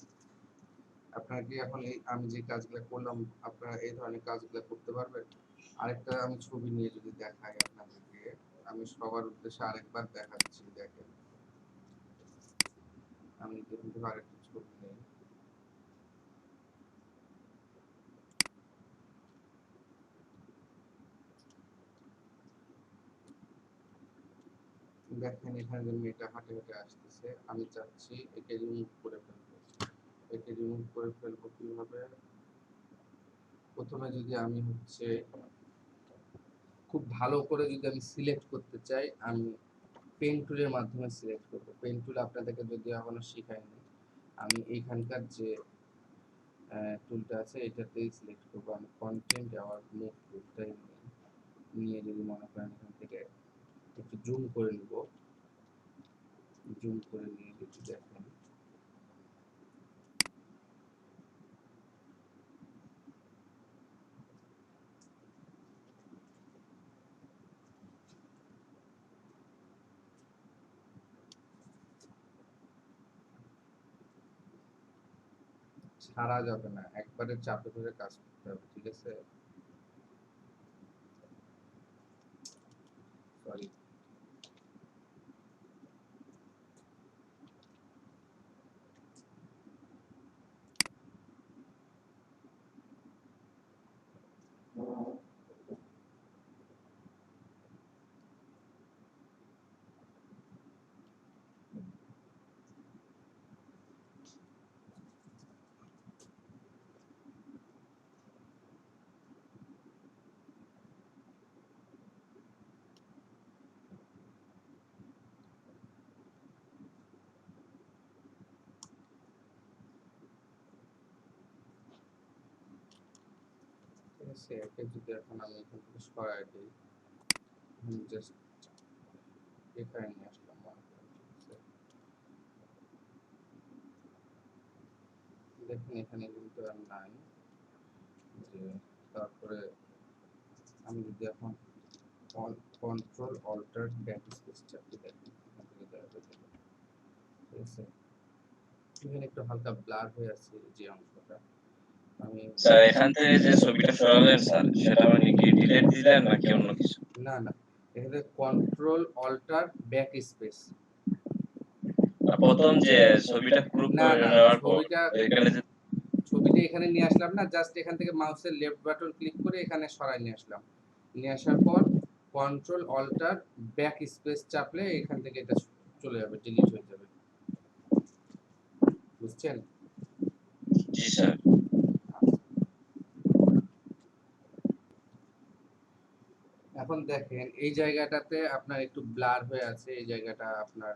আপনারা কি এখন এই আমি যে কাজগুলো করলাম, আপনারা এই ধরনের কাজগুলো করতে পারবেন? আরেকটা আমি ছবি নিয়ে যদি দেখাই আপনাদেরকে, আমি সবার উদ্দেশ্যে আরেকবার দেখাচ্ছি, দেখেন আমি কিন্তু আরেকটা ছবি নেই, দেখেন এখানে যে মেয়েটা হাঁটে হেঁটে আসতেছে, আমি চাচ্ছি একে রিমুভ করে ফেলবো। একে রিমুভ করে ফেলবো কিভাবে? প্রথমে যদি আমি হচ্ছে খুব ভালো করে যদি আমি সিলেক্ট করতে চাই, আমি পেন টুলের মাধ্যমে সিলেক্ট করবো। পেন টুল আপনাদেরকে যদি এখনো শিখাইনি, আমি এইখানকার যে টুলটা আছে এটাতেই সিলেক্ট করবো। আমি কন্টেন্ট অ্যাওয়ার্ড মুভ টুলটাই নিয়ে যদি মনে করেন এখান থেকে একটু জুম করে নিব, জুম করে নিয়ে যদি দেখেন, ছাড়া যাবে না, একবারে চাপে ধরে কাজ করতে হবে। ঠিক আছে, সরি। আছে, একে যদি এখন আমি এখান থেকে সরাই দিই, জাস্ট এখানে নিয়ে আসলাম মনে করেন, ঠিক আছে? দেখেন এখানে কিন্তু আর নাই, যে তারপরে আমি যদি এখন কন্ট্রোল অল্টার ব্যাক স্পেস চাপি, দেখেন এখান থেকে দেখা যাবে, ঠিক আছে? এখানে একটু হালকা ব্লার হয়ে আছে যে অংশটা, আমি স্যার এখান থেকে যে ছবিটা সরালেন স্যার, সেটা মানে কি ডিলিট দিলেন নাকি অন্য কিছু? না না, এখানে কন্ট্রোল অল্টার ব্যাক স্পেস। প্রথম যে ছবিটা ক্রপ না করে না, নেওয়ার পর ছবিটা এখানে যে ছবিটা এখানে নিয়ে আসলাম না, জাস্ট এখান থেকে মাউসের লেফট বাটন ক্লিক করে এখানে সরাই নিয়ে আসলাম। নিয়ে আসার পর কন্ট্রোল অল্টার ব্যাক স্পেস চাপলে এখান থেকে এটা চলে যাবে, ডিলিট হয়ে যাবে, বুঝছেন? জি স্যার। এখন দেখেন এই জায়গাটাতে আপনার একটু ব্লার হয়ে আছে, এই জায়গাটা আপনার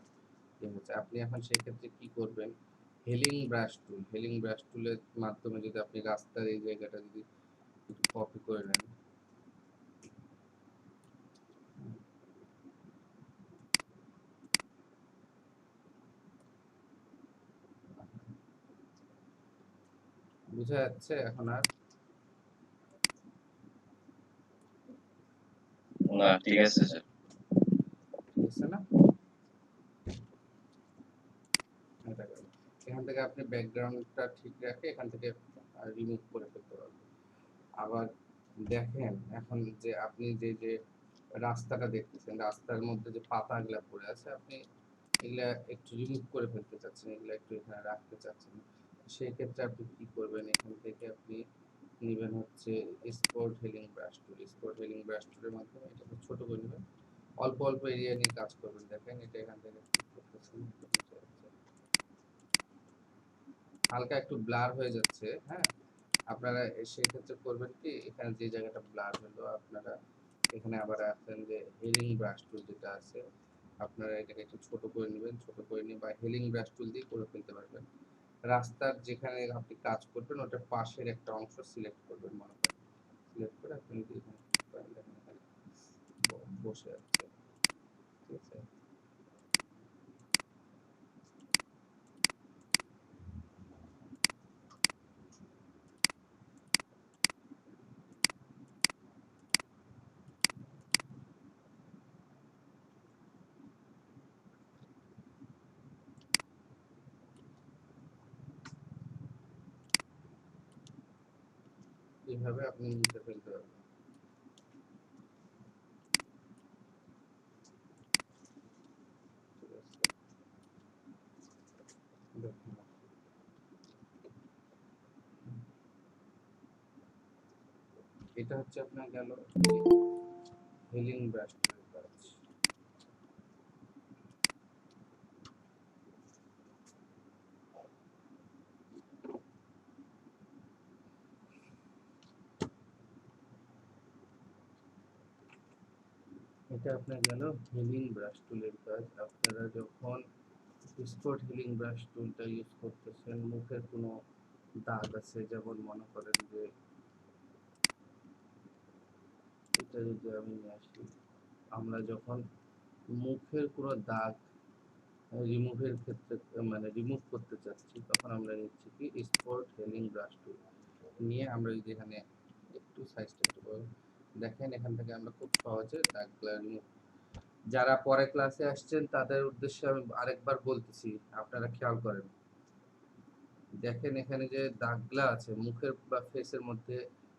ইয়ে হচ্ছে। আপনি এখন সেক্ষেত্রে কি করবেন, হেলিং ব্রাশ টুলের মাধ্যমে যদি আপনি রাস্তার এই জায়গাটা যদি একটু কপি করে নেন, বুঝা যাচ্ছে এখন আর? না ঠিক আছে স্যার। ঠিক আছে না? এটা গেল। এখান থেকে আপনি ব্যাকগ্রাউন্ডটা ঠিক রেখে এখান থেকে রিমুভ করে ফেলতে পারবেন। আবার দেখেন এখন যে আপনি যে যে রাস্তাটা দেখতেছেন, রাস্তার মধ্যে যে পাতাগুলা পড়ে আছে, আপনি এগুলা একটু রিমুভ করে ফেলতে চাচ্ছেন, এগুলা একটু এখানে রাখতে চাচ্ছেন। সেই ক্ষেত্রে আপনি কি করবেন, এখান থেকে আপনি নেবেন হচ্ছে স্পট হেলিং ব্রাশ টুলের মাধ্যমে এটাকে ছোট করে নেবেন, অল্প অল্প এরিয়া নিয়ে কাজ করবেন। দেখেন এটা এখান থেকে করতেছেন, হালকা একটু ব্লার হয়ে যাচ্ছে, হ্যাঁ? আপনারা সেই ক্ষেত্রে করবেন কি, এখানে যে জায়গাটা ব্লার হলো আপনারা এখানে আবার আসেন যে হেলিং ব্রাশ টুল যেটা আছে, আপনারা এটাকে একটু ছোট করে নেবেন, ছোট করে নিয়ে বা হেলিং ব্রাশ টুল দিয়ে করে ফেলতে পারবেন। রাস্তার যেখানে আপনি কাজ করবেন ওটার পাশের একটা অংশ সিলেক্ট করবেন, মনে করেন সিলেক্ট করে আপনি যদি এখানে click করেন, দেখেন এখানে বসে যাচ্ছে, ঠিক আছে? এইভাবে আপনি মুছে ফেলতে পারবেন, ঠিক আছে? দেখুন এটা হচ্ছে আপনার গেল হেলিং ব্রাশ টুলের কাজ। এটা আপনার গেল হিলিং ব্রাশ টুলের কাজ। আপনারা যখন স্পট হিলিং ব্রাশ টুলটা ইউজ করতেছেন, মুখের কোনো দাগ আছে, যেমন মনে করেন যে এটা যদি আমি নিয়ে আসি, আমরা যখন মুখের কোনো দাগ রিমুভের ক্ষেত্রে মানে রিমুভ করতে চাচ্ছি, তখন আমরা নিচ্ছি কি স্পট হিলিং ব্রাশ টুল নিয়ে আমরা যদি এখানে একটু সাইজটা একটু বড়, দেখেন এখান থেকে আমরা খুব সহজে দাগগুলা রিমুভ। যারা পরে ক্লাসে আসছেন তাদের উদ্দেশ্যে আমি আরেকবার বলতেছি, আপনারা খেয়াল করেন। দেখেন এখানে যে দাগগুলা আছে মুখের বা ফেসের মধ্যে,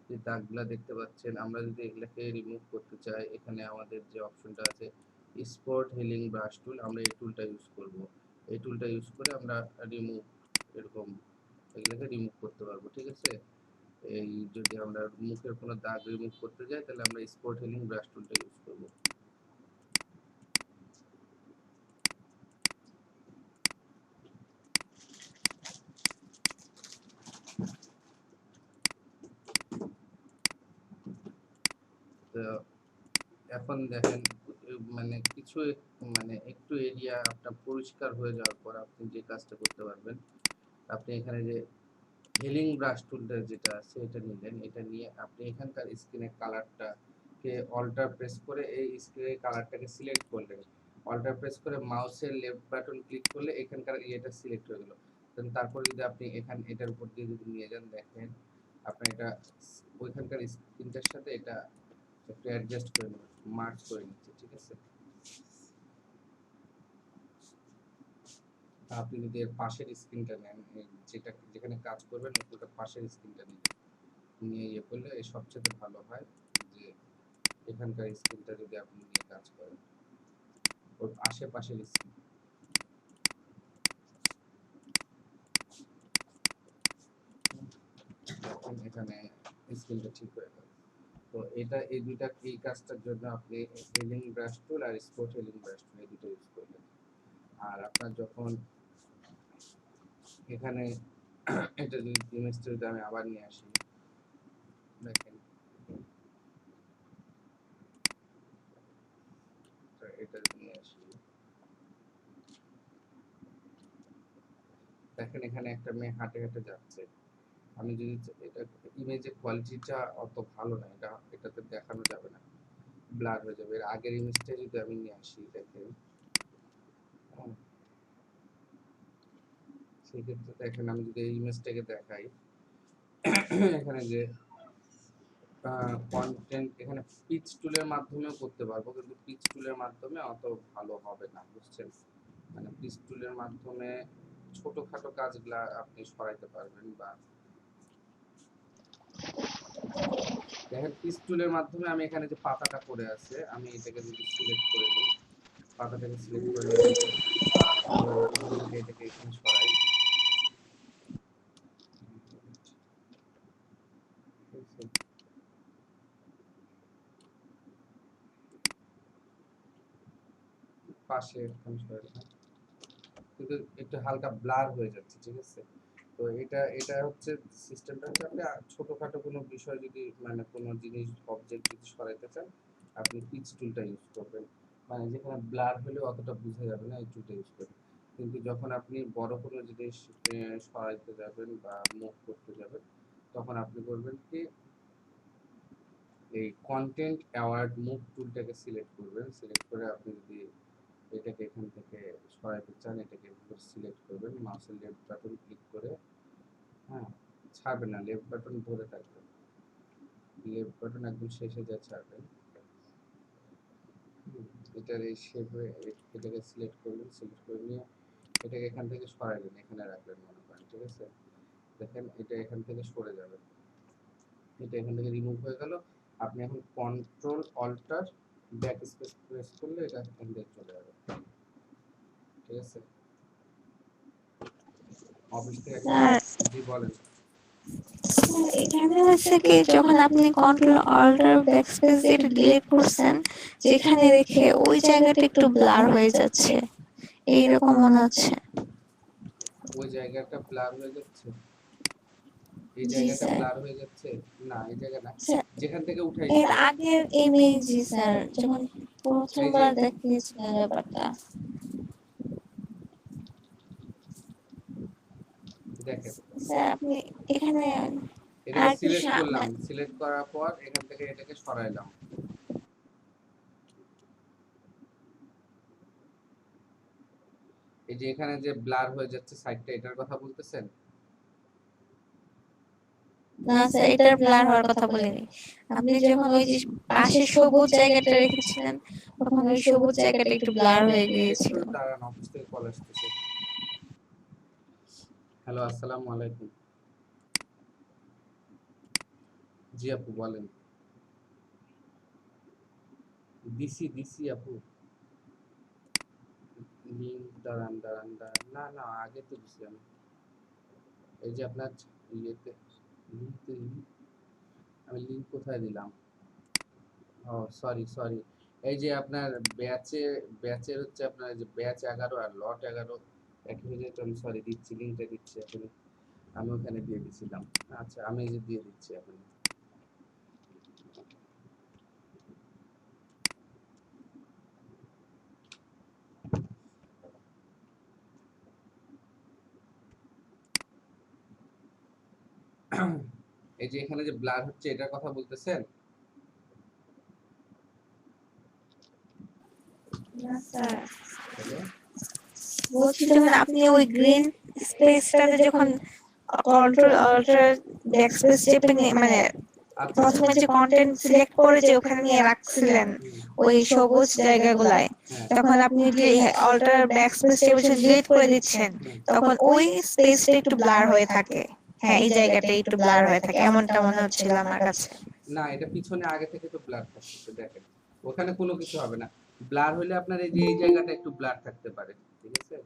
যে দাগগুলা দেখতে পাচ্ছেন, আমরা যদি এগুলাকে রিমুভ করতে চাই, এখানে আমাদের যে অপশনটা আছে স্পট হিলিং ব্রাশ টুল, আমরা এই টুলটা ইউজ করব। এই টুলটা ইউজ করে আমরা রিমুভ এরকম এগুলাকে রিমুভ করতে পারবো, ঠিক আছে? এই যদি আমরা মুখের কোনো দাগ রিমুভ করতে যাই, তাহলে আমরা স্পট হিলিং ব্রাশ টুলটা ইউজ করব। তো এখন দেখেন মানে কিছু মানে একটু এরিয়া আপনার পরিষ্কার হয়ে যাওয়ার পর আপনি যে কাজটা করতে পারবেন, আপনি এখানে যে হেলিং ব্রাশ টুলটা যেটা আছে এটা নিলেন, এটা নিয়ে আপনি এখানকার স্ক্রিনের কালারটাকে অল্টার প্রেস করে এই স্ক্রিনের কালারটাকে সিলেক্ট করলেন। অল্টার প্রেস করে মাউসের লেফট বাটন ক্লিক করলে এখানকার ইয়েটা সিলেক্ট হয়ে গেল। তারপর যদি আপনি এটার উপর দিয়ে যদি নিয়ে যান, দেখেন আপনি এটা ওইখানকার স্ক্রিনটার সাথে এটা একটু অ্যাডজাস্ট করে নেবেন, মার্জ করে নিচ্ছে, ঠিক আছে। আপনি যদি এর পাশের স্ক্রিনটা নেন, যেটা যেখানে কাজ করবেন ওটা পাশের স্ক্রিনটা নিয়ে ইয়ে করলে সবচেয়ে ভালো হয় যে এখানকার স্ক্রিনটা যদি আপনি নিয়ে কাজ করেন ওর আশেপাশের স্ক্রিন, এখানে স্ক্রিনটা ঠিক হয়ে গেল। তো এই দুইটা এই কাজটার জন্য আপনি হেলিং ব্রাশ টুল আর স্পট হেলিং ব্রাশ টুল এই দুটো ইউজ করবেন। আর আপনার যখন এখানে এটা যদি ইমেজটা যদি আমি আবার নিয়ে আসি, দেখেন এটা নিয়ে আসি, দেখেন এখানে একটা মেয়ে হাঁটে হেঁটে যাচ্ছে। আমি যদি এটা ইমেজের কোয়ালিটিটা অত ভালো না, এটাতে দেখানো যাবে না, ব্লার হয়ে যাবে। এর আগের ইমেজটা যদি আমি নিয়ে আসি, দেখেন সেক্ষেত্রে দেখেন আমি যদি এই ইমেজটাকে দেখাই, এখানে যে কন্টেন্ট এখানে পিচ টুলের মাধ্যমেও করতে পারবো, কিন্তু পিচ টুলের মাধ্যমে অত ভালো হবে না, বুঝছেন। মানে পিচ টুলের মাধ্যমে ছোটখাটো কাজগুলা আপনি সরাইতে পারবেন। বা দেখেন পিচ টুলের মাধ্যমে আমি এখানে যে পাতাটা পড়ে আছে, আমি এটাকে যদি সিলেক্ট করে নিই, পাতাটাকে সিলেক্ট করে নিয়ে এখান থেকে এটাকে এখানে সরাই, পাশে এখানে সরাই, কিন্তু একটু হালকা ব্লার হয়ে যাচ্ছে, ঠিক আছে। তো এটা হচ্ছে সিস্টেমটা হচ্ছে আপনি ছোটখাটো কোনো বিষয় যদি মানে কোনো জিনিস অবজেক্ট যদি সরাইতে চান, আপনি পিচ টুলটা ইউজ করবেন। মানে যেখানে ব্লার হলেও অতটা বোঝা যাবে না, এই টুলটা ইউজ করবেন। কিন্তু যখন আপনি বড় কোনো জিনিস সরাইতে যাবেন বা মুভ করতে যাবেন, তখন আপনি করবেন কি এই কন্টেন্ট অ্যাওয়ার্ড মুভ টুলটাকে সিলেক্ট করবেন। সিলেক্ট করে আপনি যদি এটাকে এখান থেকে সরাইতে চান, এটাকে সিলেক্ট করবেন, মাউসের লেফট বাটন ক্লিক করে, হ্যাঁ ছাড়বেন না, লেফট বাটন ধরে থাকবেন, লেফট বাটন একদম শেষে যা ছাড়বেন, এটার এই শেপে এটাকে সিলেক্ট করবেন। সিলেক্ট করে নিয়ে এটাকে এখান থেকে সরাইলেন, এখানে রাখবেন মনে করেন, ঠিক আছে। দেখেন এটা এখান থেকে সরে যাবে, এটা এখান থেকে রিমুভ হয়ে গেল। আপনি এখন control alter back space press করলে এটা এখান থেকে চলে যাবে, ঠিক আছে। অফিস থেকে স্যার জি বলেন। এখানে হচ্ছে কি যখন আপনি কন্ট্রোল অল্টার ব্যাকস্পেস দিয়ে ডিলিট করছেন, যেখানে রেখে ওই জায়গাটা একটু ব্লার হয়ে যাচ্ছে, এইরকম মনে হচ্ছে। ওই জায়গাটা ব্লার হয়ে যাচ্ছে, এই জি জায়গাটা স্যার। ব্লার হয়ে যাচ্ছে, না এই জায়গা না, স্যার যেখান থেকে এর উঠাইছি আগের ইমেজই স্যার, যখন এই যে প্রথমবার দেখিয়েছিলেন ব্যাপারটা। দেখেন স্যার আপনি এখানে এটাকে আরেকটু সিলেক্ট সামনে। করলাম, সিলেক্ট করার পর এখান থেকে এটাকে সরাইলাম, এই যে এখানে যে ব্লার হয়ে যাচ্ছে সাইডটা, এটার কথা বলতেছেন। না স্যার, এটার ব্লার হওয়ার কথা বলিনি। আপনি যখন ওই যে পাশে সবুজ জায়গাটা রেখেছিলেন, তখন ওই সবুজ জায়গাটা একটু ব্লার হয়ে একটু গিয়েছিল। দাঁড়ান, অফিস থেকে কল আসতেছে। হ্যালো, আসসালামু আলাইকুম। জি আপু বলেন। দিছি দিছি আপু, লিঙ্ক দাঁড়ান দাঁড়ান দাঁড়ান, না না আগে তো দিছি আমি। এই যে আপনার ইয়েতে লিঙ্ক, আমি লিঙ্ক কোথায় দিলাম, ও সরি সরি, এই যে আপনার ব্যাচের হচ্ছে আপনার যে ব্যাচ 11 আর লট 11 একই হয়ে যেত। আমি সরি দিচ্ছি, লিঙ্কটা দিচ্ছি এখন, আমি ওখানে দিয়ে দিছিলাম। আচ্ছা আমি এই যে দিয়ে দিচ্ছি এখন। এই যে এখানে যে ব্লার হচ্ছে এটার কথা বলতেছেন? না স্যার, তাহলে বলছি যখন আপনি ওই গ্রিন স্পেসটাতে যখন কন্ট্রোল অল্টার ব্যাকস্পেস চেপে নিয়ে মানে আচ্ছা প্রথমে যে কন্টেন্ট সিলেক্ট করে যে ওখানে নিয়ে রাখছিলেন ওই সবুজ জায়গাগুলায়, হ্যাঁ তখন আপনি অল্টার ব্যাকস্পেস চেপে ডিলিট করে দিচ্ছেন, তখন ওই স্পেসটা একটু ব্লার হয়ে থাকে। হ্যাঁ, এই জায়গাটা একটু ব্লার হয়ে থাকে, এমনটা মনে হচ্ছিল আমার কাছে। না, এটা পিছনে আগে থেকে তো ব্লার থাকতেছে, দেখেন ওখানে কোনো কিছু হবে না। ব্লার হলে আপনার এই যে এই জায়গাটা একটু ব্লার থাকতে পারে, ঠিক আছে?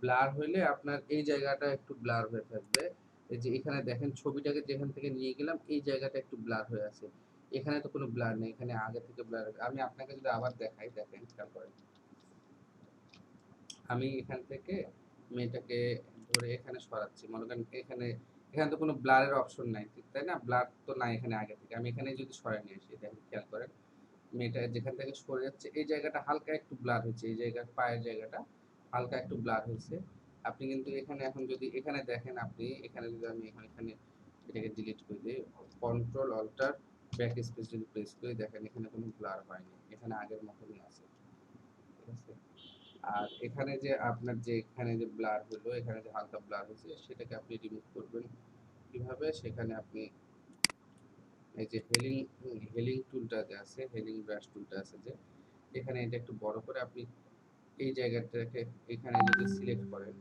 ব্লার হইলে আপনার এই জায়গাটা একটু ব্লার হয়ে থাকবে। এই যে এখানে দেখেন ছবিটাকে যেখান থেকে নিয়ে গেলাম এই জায়গাটা একটু ব্লার হয়ে আছে। এখানে তো কোনো ব্লার নেই, এখানে আগে থেকে ব্লার। আমি আপনাকে যদি আবার দেখাই, দেখেন খেয়াল করেন। আমি এখান থেকে মেয়েটাকে ধরে এখানে সরাচ্ছি, মনে করেন এখানে, এখানে তো কোনো ব্লারের অপশন নাই, ঠিক তাই না? ব্লার তো নাই এখানে আগে থেকে। আমি এখানে যদি সরাই নিয়ে আসি, দেখেন খেয়াল করেন, মেয়েটা যেখান থেকে সরে যাচ্ছে এই জায়গাটা হালকা একটু ব্লার হয়েছে, এই জায়গার পায়ের জায়গাটা হালকা একটু ব্লার হয়েছে। আপনি কিন্তু এখানে এখন যদি এখানে দেখেন, আপনি এখানে যদি আমি এখানে এটাকে ডিলিট করে দিই, কন্ট্রোল অল্টার ব্যাক স্পেস যদি প্রেস করি, দেখেন এখানে কোনো ব্লার হয়নি, এখানে আগের মতনই আছে, ঠিক আছে? আর এখানে যে আপনার যে এখানে যে ব্লার হলো, এখানে যে হালকা ব্লার হয়েছে সেটাকে আপনি রিমুভ করবেন কিভাবে? সেখানে আপনি এই যে হেলিং টুলটা যে আছে, হেলিং ব্রাশ টুলটা আছে যে এখানে, এটা একটু বড় করে আপনি এই জায়গাটাকে এখানে যদি সিলেক্ট করেন,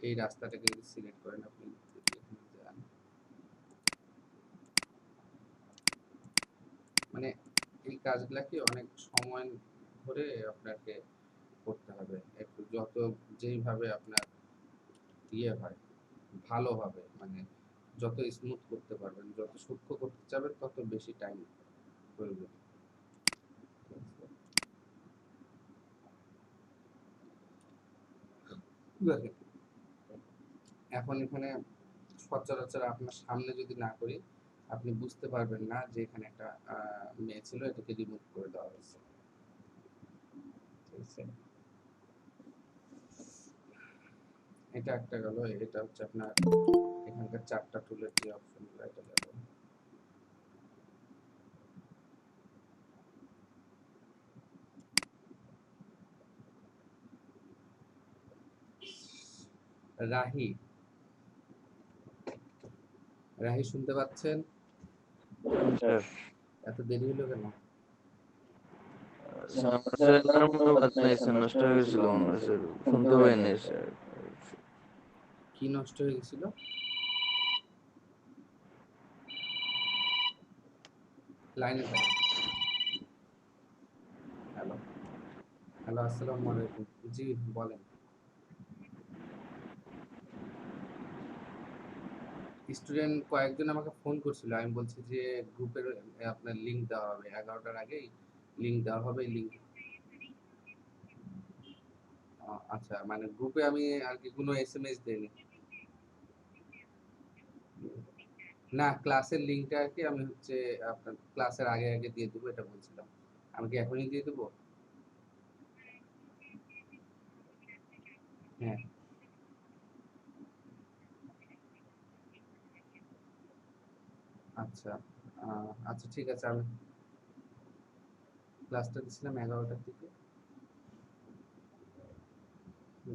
এই রাস্তাটাকে যদি সিলেক্ট করেন, আপনি যদি এখানে যান, মানে এই কাজগুলা কি অনেক সময় ধরে আপনাকে করতে হবে, একটু যত যেইভাবে আপনার ইয়ে হয় ভালোভাবে, মানে যত স্মুথ করতে পারবেন, যত সূক্ষ্ম করতে চাবেন তত বেশি টাইম প্রয়োজন। দেখেন, এখন এখানে সচরাচর আপনার সামনে যদি না করি আপনি বুঝতে পারবেন না যে এখানে একটা মেয়ে ছিল, এটাকে রিমুভ করে দেওয়া হয়েছে, ঠিক আছে? এটা একটা গেল। এটা হচ্ছে আপনার এখানকার চারটা টুলের যে অপশনগুলো, এটা গেল। রাহি, রাহি শুনতে পাচ্ছেন? স্যার এত দেরি হলো কেন? স্যার অ্যালার্ম বাজ নাই স্যার, নষ্ট হয়ে গেছিল মনে হয় স্যার, শুনতে পাইনি স্যার। কি নষ্ট হয়ে গেছিল? লাইনে থাকুন। হ্যালো, হ্যালো, আসসালামু আলাইকুম। জি বলেন। স্টুডেন্ট কয়েকজন আমাকে ফোন করছিল, আমি বলছি যে গ্রুপের আপনার লিংক দেওয়া হবে 11টার আগেই, লিংক দেওয়া হবে। লিংক আচ্ছা, মানে গ্রুপে আমি আর কি কোনো এসএমএস দেইনি। না, ক্লাসের লিংকটা আর কি আমি হচ্ছে আপনার ক্লাসের আগে আগে দিয়ে দেবো, এটা বলছিলাম। আমি কি এখনই দিয়ে দেবো? হ্যাঁ, আচ্ছা, আচ্ছা ঠিক আছে। আমি ক্লাসটা দিছিলাম 11টার দিকে। জি,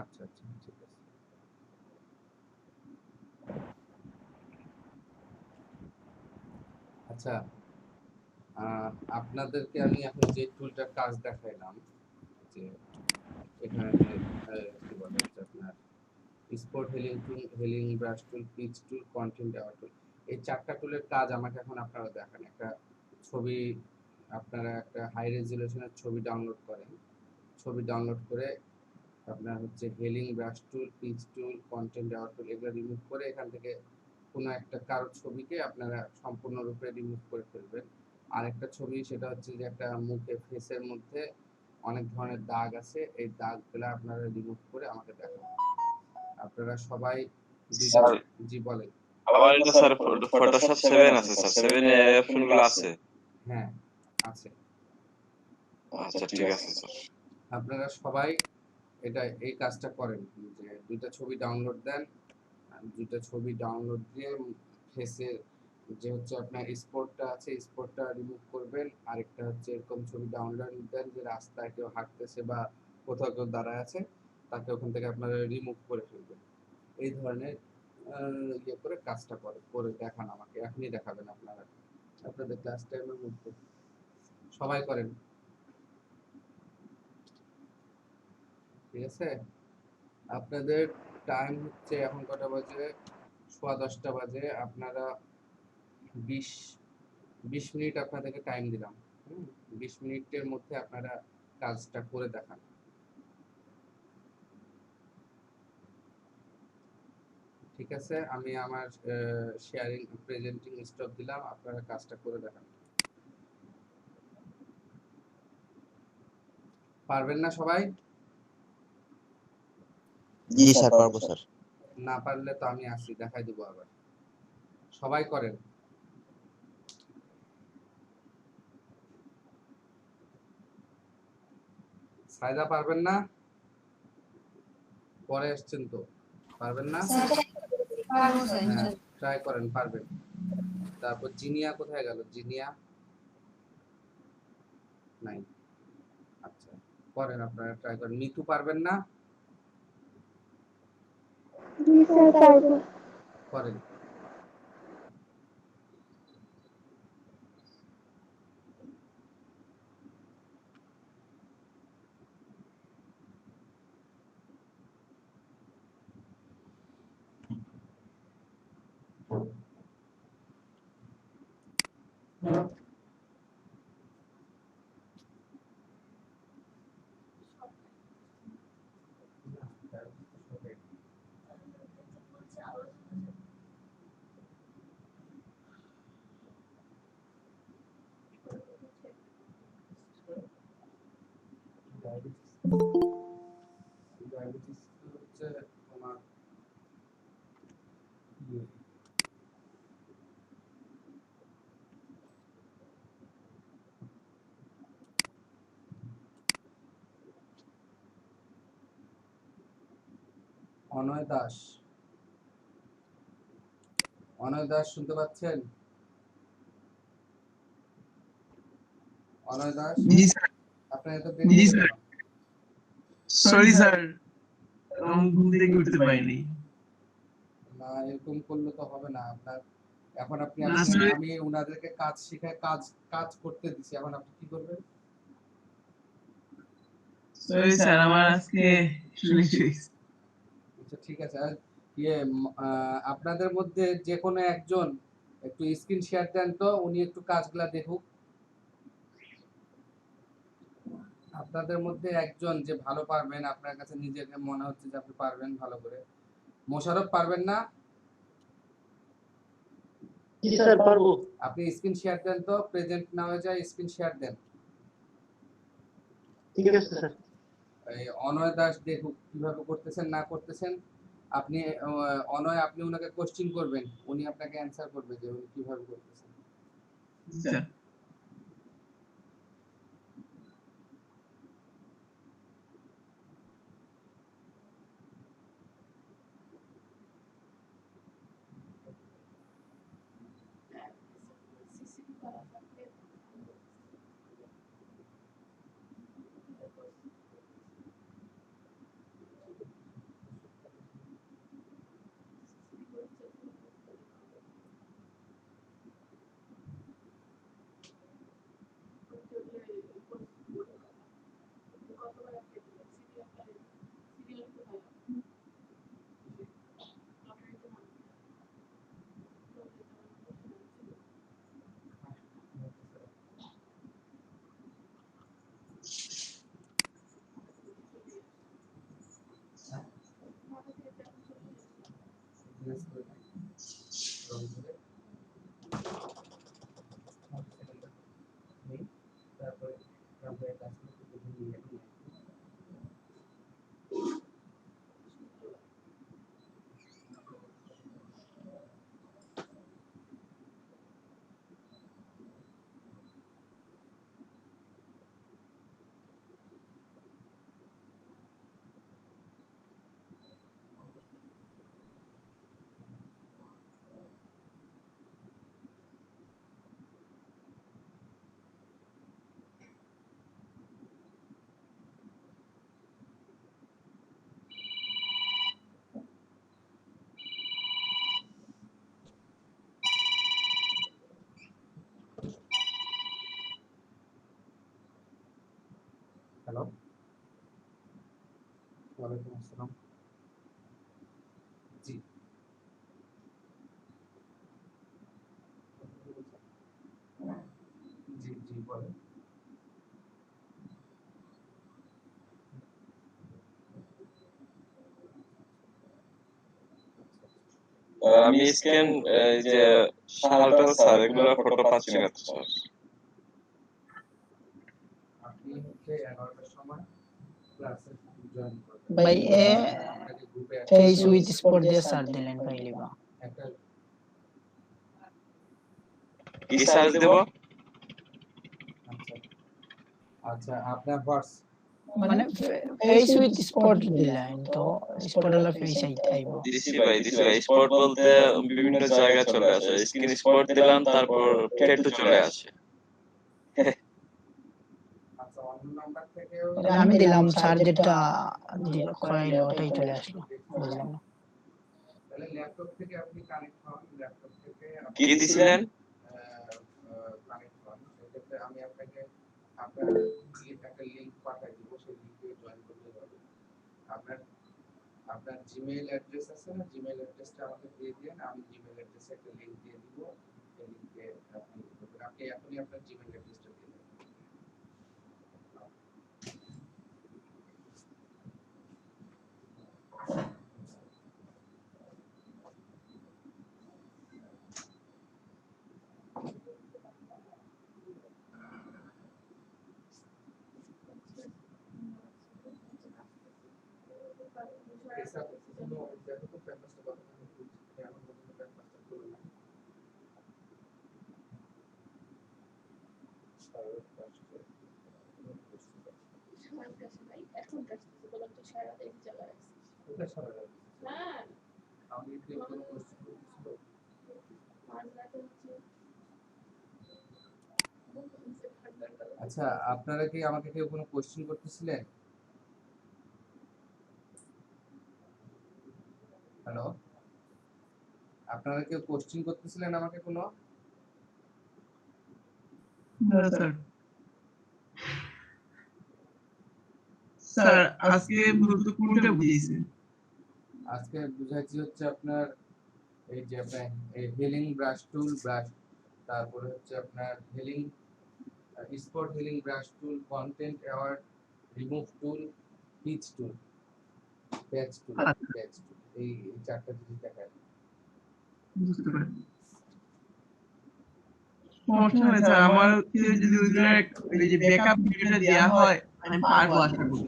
আচ্ছা আচ্ছা ঠিক আছে। আচ্ছা, আপনাদেরকে আমি এখন যে টুলটার কাজ দেখাইলাম, যে এখানে যে কি বলে হচ্ছে আপনার স্পট হেলিং টুল, healing brush tool, pitch tool, content দেওয়া টুল, এই চারটা টুলের কাজ আমাকে এখন আপনারা দেখান। একটা ছবি, আপনারা একটা হাই রেজুলেশনের ছবি ডাউনলোড করেন, ছবি ডাউনলোড করে আপনার হচ্ছে healing brush tool, pitch tool, content দেওয়া টুল এগুলো রিমুভ করে এখান থেকে কোনো একটা কারোর ছবিকে আপনারা সম্পূর্ণরূপে রিমুভ করে ফেলবেন। আরেকটা ছবি, সেটা হচ্ছে যে একটা মুখে, ফেসের মধ্যে অনেক ধরনের দাগ আছে, এই দাগগুলো আপনারা রিমুভ করে আমাকে দেখান। আপনারা সবাই দুইটা। স্যার জি বলেন। আমার এটা স্যার ফটোশপ 7 আছে স্যার, 7 এ অপশন গুলো আছে। হ্যাঁ আছে। আচ্ছা ঠিক আছে স্যার। আপনারা সবাই এটা এই কাজটা করেন যে দুইটা ছবি ডাউনলোড দেন, আর দুইটা ছবি ডাউনলোড দিয়ে ফেসে যে হচ্ছে আপনার স্পটটা আছে স্পটটা রিমুভ করবেন, আরেকটা হচ্ছে এরকম ছবি ডাউনলোড দেন যে রাস্তায় কেউ হাঁটতেছে বা কোথাও কেউ দাঁড়ায় আছে তাকে ওখান থেকে আপনারা রিমুভ করে ফেলবেন। এই ধরনের ইয়ে করে কাজটা করে দেখান আমাকে, এখনই দেখাবেন আপনারা আপনাদের ক্লাস টাইমের মধ্যে সবাই করেন, ঠিক আছে? আপনাদের টাইম হচ্ছে এখন কটা বাজে, 10:15 বাজে। আপনারা 20 20 মিনিট আপনাদেরকে টাইম দিলাম। 20 মিনিটের মধ্যে আপনারা কাজটা করে দেখান। ঠিক আছে, আমি আমার শেয়ারিং প্রেজেন্টিং স্টপ দিলাম, আপনারা কাজটা করে দেখান। পারবেন না সবাই? জি স্যার, পারবো স্যার। না পারলে তো আমি আসি, দেখাই দেবো আবার। সবাই করেন। সায়দা পারবেন না? পরে আসছেন তো, পারবেন না? স্যার পারবো স্যার হ্যাঁ ট্রাই করেন, পারবেন। তারপর জিনিয়া কোথায় গেল? জিনিয়া নাই। আচ্ছা করেন, আপনারা ট্রাই করেন। মিতু পারবেন না? জি স্যার পারবো। করেন। ডায়াবেটিস হচ্ছে তোমার ইয়ে, অনয় দাস। অনয় দাস শুনতে পাচ্ছেন? অনয় দাস, জি স্যার। আপনার এত দেরি জি হয়ে স্যার, গেল। সরি স্যার, আমি ঘুম থেকে উঠতে পারিনি। না এরকম করলে তো হবে না। আপনার এখন আপনি না স্যার, আমি ওনাদেরকে কাজ শিখায় কাজ করতে দিছি, এখন আপনি কি করবেন? সরি স্যার, আমার আজকে লেট হয়েছে। আচ্ছা ঠিক আছে। আর ইয়ে আপনাদের মধ্যে যে কোনো একজন একটু স্ক্রিন শেয়ার দেন তো, উনি একটু কাজগুলা দেখুক। আপনাদের মধ্যে একজন যে ভালো পারবেন, আপনার কাছে নিজেকে মনে হচ্ছে যে আপনি পারবেন ভালো করে। মোশাররফ পারবেন না? জি স্যার পারবো। আপনি স্ক্রিন শেয়ার দেন তো, প্রেজেন্ট না হয়ে যায়, স্ক্রিন শেয়ার দেন। ঠিক আছে স্যার। এই অনয় দাস দেখুক কিভাবে করতেছেন না করতেছেন। আপনি অনয়, আপনি ওনাকে কোশ্চেন করবেন, উনি আপনাকে অ্যান্সার করবে যে উনি কিভাবে করতেছেন। স্যার তারপরে কাজ করতে ওয়ালাইকুম আসসালাম। জি জি জি বলেন। আমি স্ক্যান এই যে শালটাল স্যার এগুলো ফটো পাচ্ছি না তো স্যার। আপনি হচ্ছে 11টার সময় ক্লাসে জয়েন করবেন। ভাই আপনাকে গ্রুপে ফেস উইথ স্পট দিয়ে সার দিলেন ভাই লিবা একটা কি সার্চ দেব? আচ্ছা আচ্ছা আপনার মানে ফেস উইথ স্পট দিলেন তো স্পট হলো ফেস আইব দিছি ভাই স্পট বলতে বিভিন্ন জায়গা চলে আসে, স্ক্রিন স্পট দিলাম তারপর টেটু চলে আসে। আচ্ছা অন্য নাম্বার থেকেও তাহলে আমি দিলাম স্যার যেটা করাইলো ওটাই চলে আসলো বুঝলাম না তাহলে ল্যাপটপ থেকে আপনি কানেক্ট হন, ল্যাপটপ থেকে কি দিছিলেন? কানেক্ট হন। সেক্ষেত্রে আমি আপনাকে আপনার একটা লিংক পাঠিয়ে দিব, সেই লিংকে জয়েন করতে হবে। আপনার আপনার জিমেইল অ্যাড্রেস আছে না, জিমেইল অ্যাড্রেসটা আমাকে দিয়ে দিন, আমি জিমেইল অ্যাড্রেসে একটা লিংক দিয়ে দিব। এই লিংকে আপনি এখনই আপনার জিমেইল অ্যাড্রেসটা দিয়ে দেন। আচ্ছা আপনারা কি আমাকে কেউ কোনো কোশ্চেন করতেছিলেন? হ্যালো, আপনারা কেউ কোশ্চেন করতেছিলেন আমাকে কোনো? না স্যার। স্যার আজকে মূলত কোনটা বুঝিয়েছে? আজকে বুঝাইছি হচ্ছে আপনার এই যে আপনার এই হিলিং ব্রাশ টুল, তারপরে হচ্ছে আপনার healing spot healing brush tool, content aware remove tool, pitch tool, patch tool, এই চারটা জিনিস দেখায়। বুঝতে পারি। সমস্যা নেই স্যার, আমার যদি ওইগুলার ওই যে ব্যাকআপ ভিডিওটা দেওয়া হয় আমি পারবো আশা করি।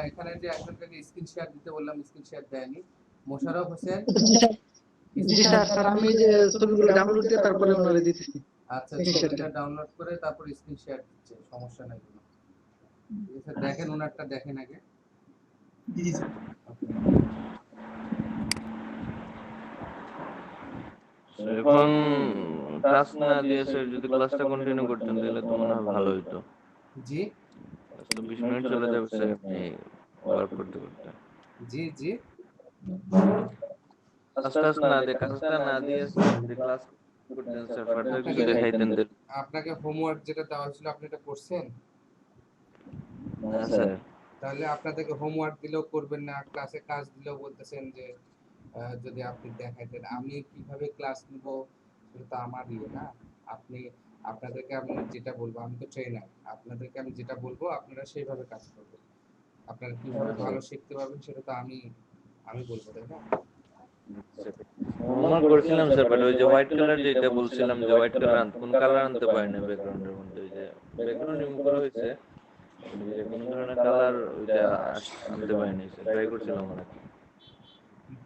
এখানে যে একজনকে স্ক্রিন শেয়ার দিতে বললাম, স্ক্রিন শেয়ার দেয়নি। মোশাররফ হোসেন। জি স্যার, স্যার আমি যে ছবিগুলো ডাউনলোড দিয়ে তারপরে ওনারে দিতেছি। আচ্ছা ছবিটা ডাউনলোড করে তারপর স্ক্রিন শেয়ার দিচ্ছে, সমস্যা নাই কোনো। ঠিক আছে, দেখেন ওনারটা দেখেন আগে। জি স্যার। এখন ক্লাস না দিয়ে স্যার যদি ক্লাসটা কন্টিনিউ করতেন তাহলে তো মনে হয় ভালো হতো। জি তো 20 মিনিট চলে যাবে স্যার আপনি ওয়ার্ক করতে করতে। জি জি কাজটা না দিয়ে স্যার যদি ক্লাস করতেন স্যার ফার্দার কিছু দেখাইতেন। আপনাকে হোমওয়ার্ক যেটা দেওয়া হয়েছিল আপনি এটা করছেন? না স্যার। তাহলে আপনাদেরকে হোমওয়ার্ক দিলেও করবেন না, ক্লাসে কাজ দিলেও বলতেছেন যে যদি আপনি দেখাইতেন। আমি কিভাবে ক্লাস নিব সেটা তো আমার ইয়ে না। আপনি আপনাদেরকে আমি যেটা বলবো, আমি তো ট্রেনার, আপনাদেরকে আমি যেটা বলবো আপনারা সেইভাবে কাজ করবেন। আপনারা কিভাবে ভালো শিখতে পারবেন সেটা তো আমি বলবো, তাই না? হোমওয়ার্ক করছিলাম স্যার, বাট ওই যে হোয়াইট কালার যেটা বলছিলাম যে হোয়াইট কালার কোন কালার আনতে পারি না ব্যাকগ্রাউন্ডের মধ্যে, ওই যে ব্যাকগ্রাউন্ড রিমুভ করা হয়েছে, যে কোনো ধরনের কালার ওইটা আনতে পারিনি স্যার, ট্রাই করছিলাম অনেক।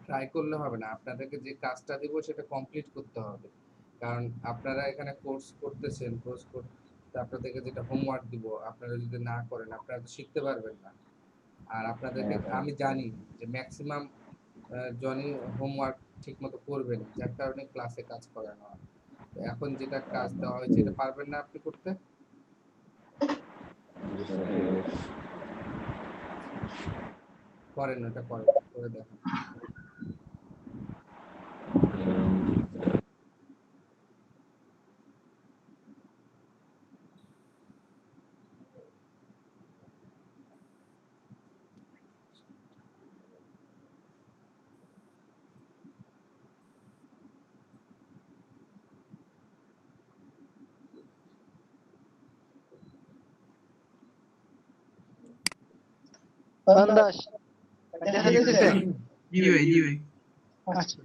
ট্রাই করলে হবে না, আপনাদেরকে যে কাজটা দিব সেটা কমপ্লিট করতে হবে। কারণ আপনারা এখানে কোর্স করতেছেন, কোর্স করতে আপনাদেরকে যেটা হোমওয়ার্ক দিব আপনারা যদি না করেন আপনারা তো শিখতে পারবেন না। আর আপনাদেরকে আমি জানি যে ম্যাক্সিমাম জনই হোমওয়ার্ক ঠিকমতো করবেন না, যার কারণে ক্লাসে কাজ করানো হয়। তো এখন যেটা কাজ দেওয়া হয়েছে এটা পারবেন না আপনি করতে? করেন, এটা করেন, করে দেখেন। বান্দাস দেখা যাইতেছে? জি ভাই জি ভাই। আচ্ছা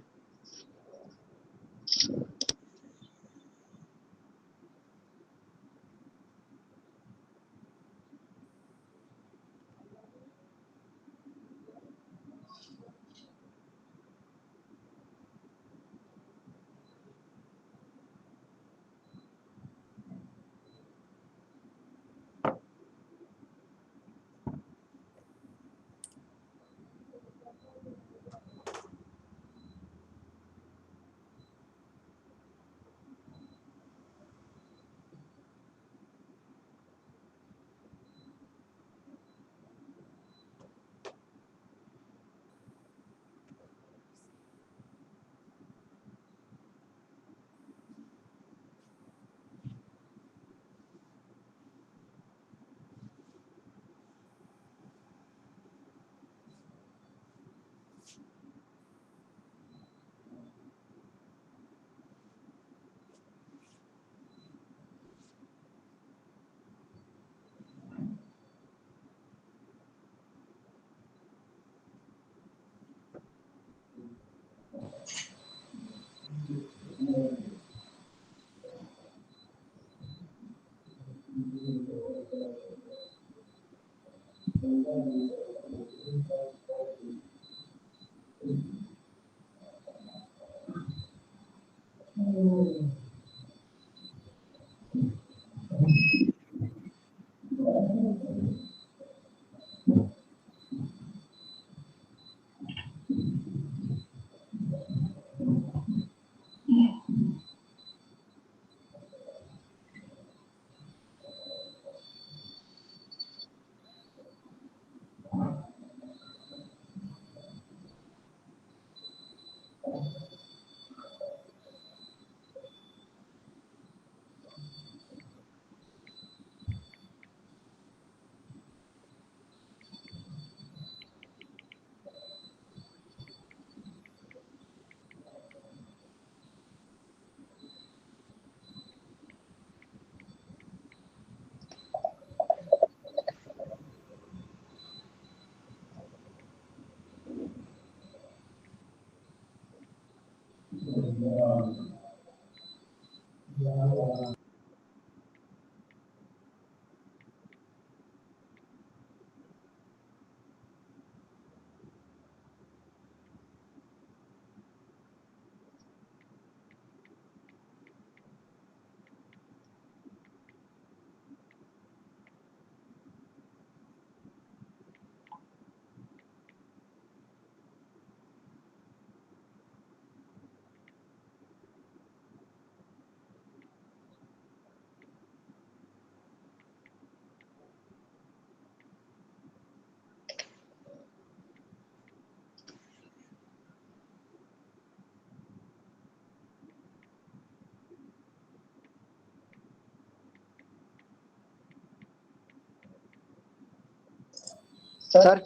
স্যার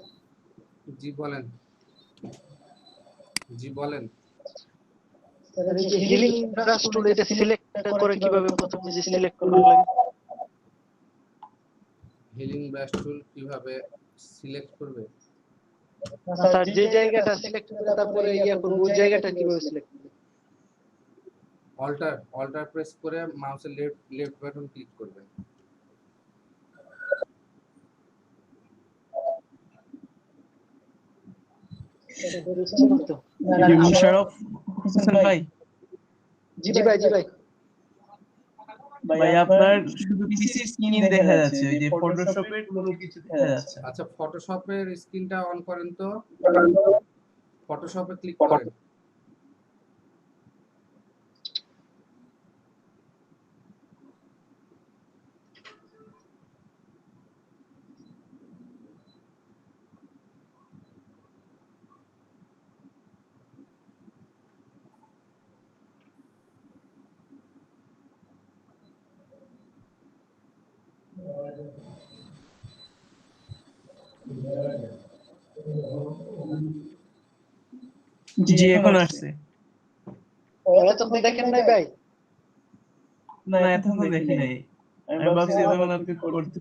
জি বলেন। জি বলেন। স্যার এই যে হিলিং ব্রাশ টুল এটা সিলেক্ট করে কিভাবে প্রথমে যে সিলেক্ট করা লাগে? হিলিং ব্রাশ টুল কিভাবে সিলেক্ট করবে? স্যার যে জায়গাটা সিলেক্ট করে তারপরে করব ওই জায়গাটা কিভাবে সিলেক্ট করব? অল্টার প্রেস করে মাউসের লেফট বাটন ক্লিক করবেন। মুশারফ হোসেন ভাই। জি ভাই জি ভাই। ভাই আপনার শুধু পিসির স্ক্রিন দেখা যাচ্ছে, ওই যে ফটোশপের কোনো কিছু দেখা যাচ্ছে না। আচ্ছা ফটোশপের স্ক্রিনটা অন করেন তো। ফটোশপে ক্লিক করেন। জি এখন আসছে। এতক্ষণ দেখেন নাই ভাই? না এতক্ষণ দেখি নাই, আমি ভাবছি তখন আপনি করতে।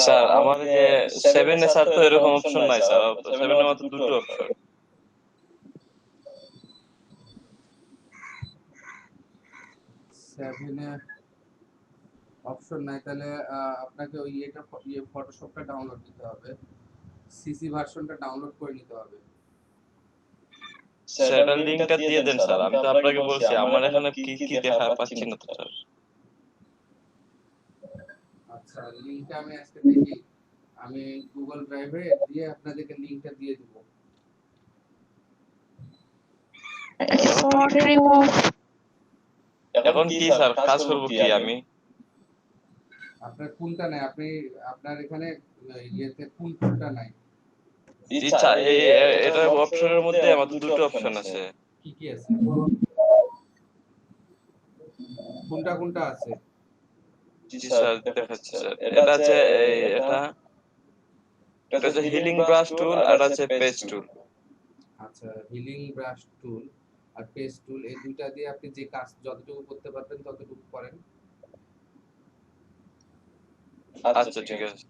স্যার আমার যে 7 এ স্যার তো এরকম অপশন নাই স্যার, 7 এর মাত্র দুটো অপশন। 7 এ অপশন নাই, তাহলে আপনাকে ওই ফটোশপটা ডাউনলোড দিতে হবে, সিসি ভার্সনটা ডাউনলোড করে নিতে হবে। স্যার এটার লিংকটা দিয়ে দেন স্যার, আমি তো আপনাকে বলছি আমার এখানে কি কি দেখা পাচ্ছি না তো স্যার। আচ্ছা, লিংকটা আমি আজকে দেখি, আমি গুগল ড্রাইভে দিয়ে আপনাদেরকে লিংকটা দিয়ে দিব। Export remove. এখন কি স্যার কাজ করব কি আমি? আপনার কোনটা নাই, আপনি আপনার এখানে ইয়েতে কোন কোনটা নাই? ইচ্ছা এই এটা অপশনের মধ্যে আমার দুটো অপশন আছে। কি কি আছে? কোনটা কোনটা আছে? জি স্যার দেখাচ্ছি স্যার। এটা আছে এটা হচ্ছে হিলিং ব্রাশ টুল আর আছে পেজ টুল। আচ্ছা, হিলিং ব্রাশ টুল আর পেজ টুল, এই দুইটা দিয়ে আপনি যে কাজ যতটুকু করতে পারবেন ততটুকু করেন। আচ্ছা ঠিক আছে।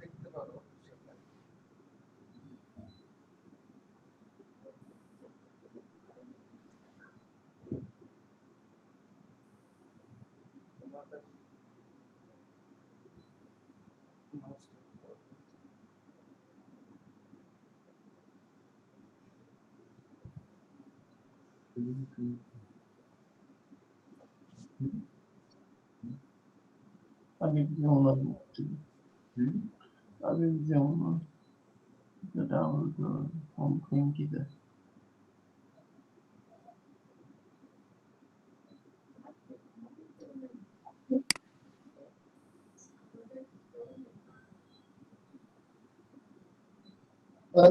দেখতে পারো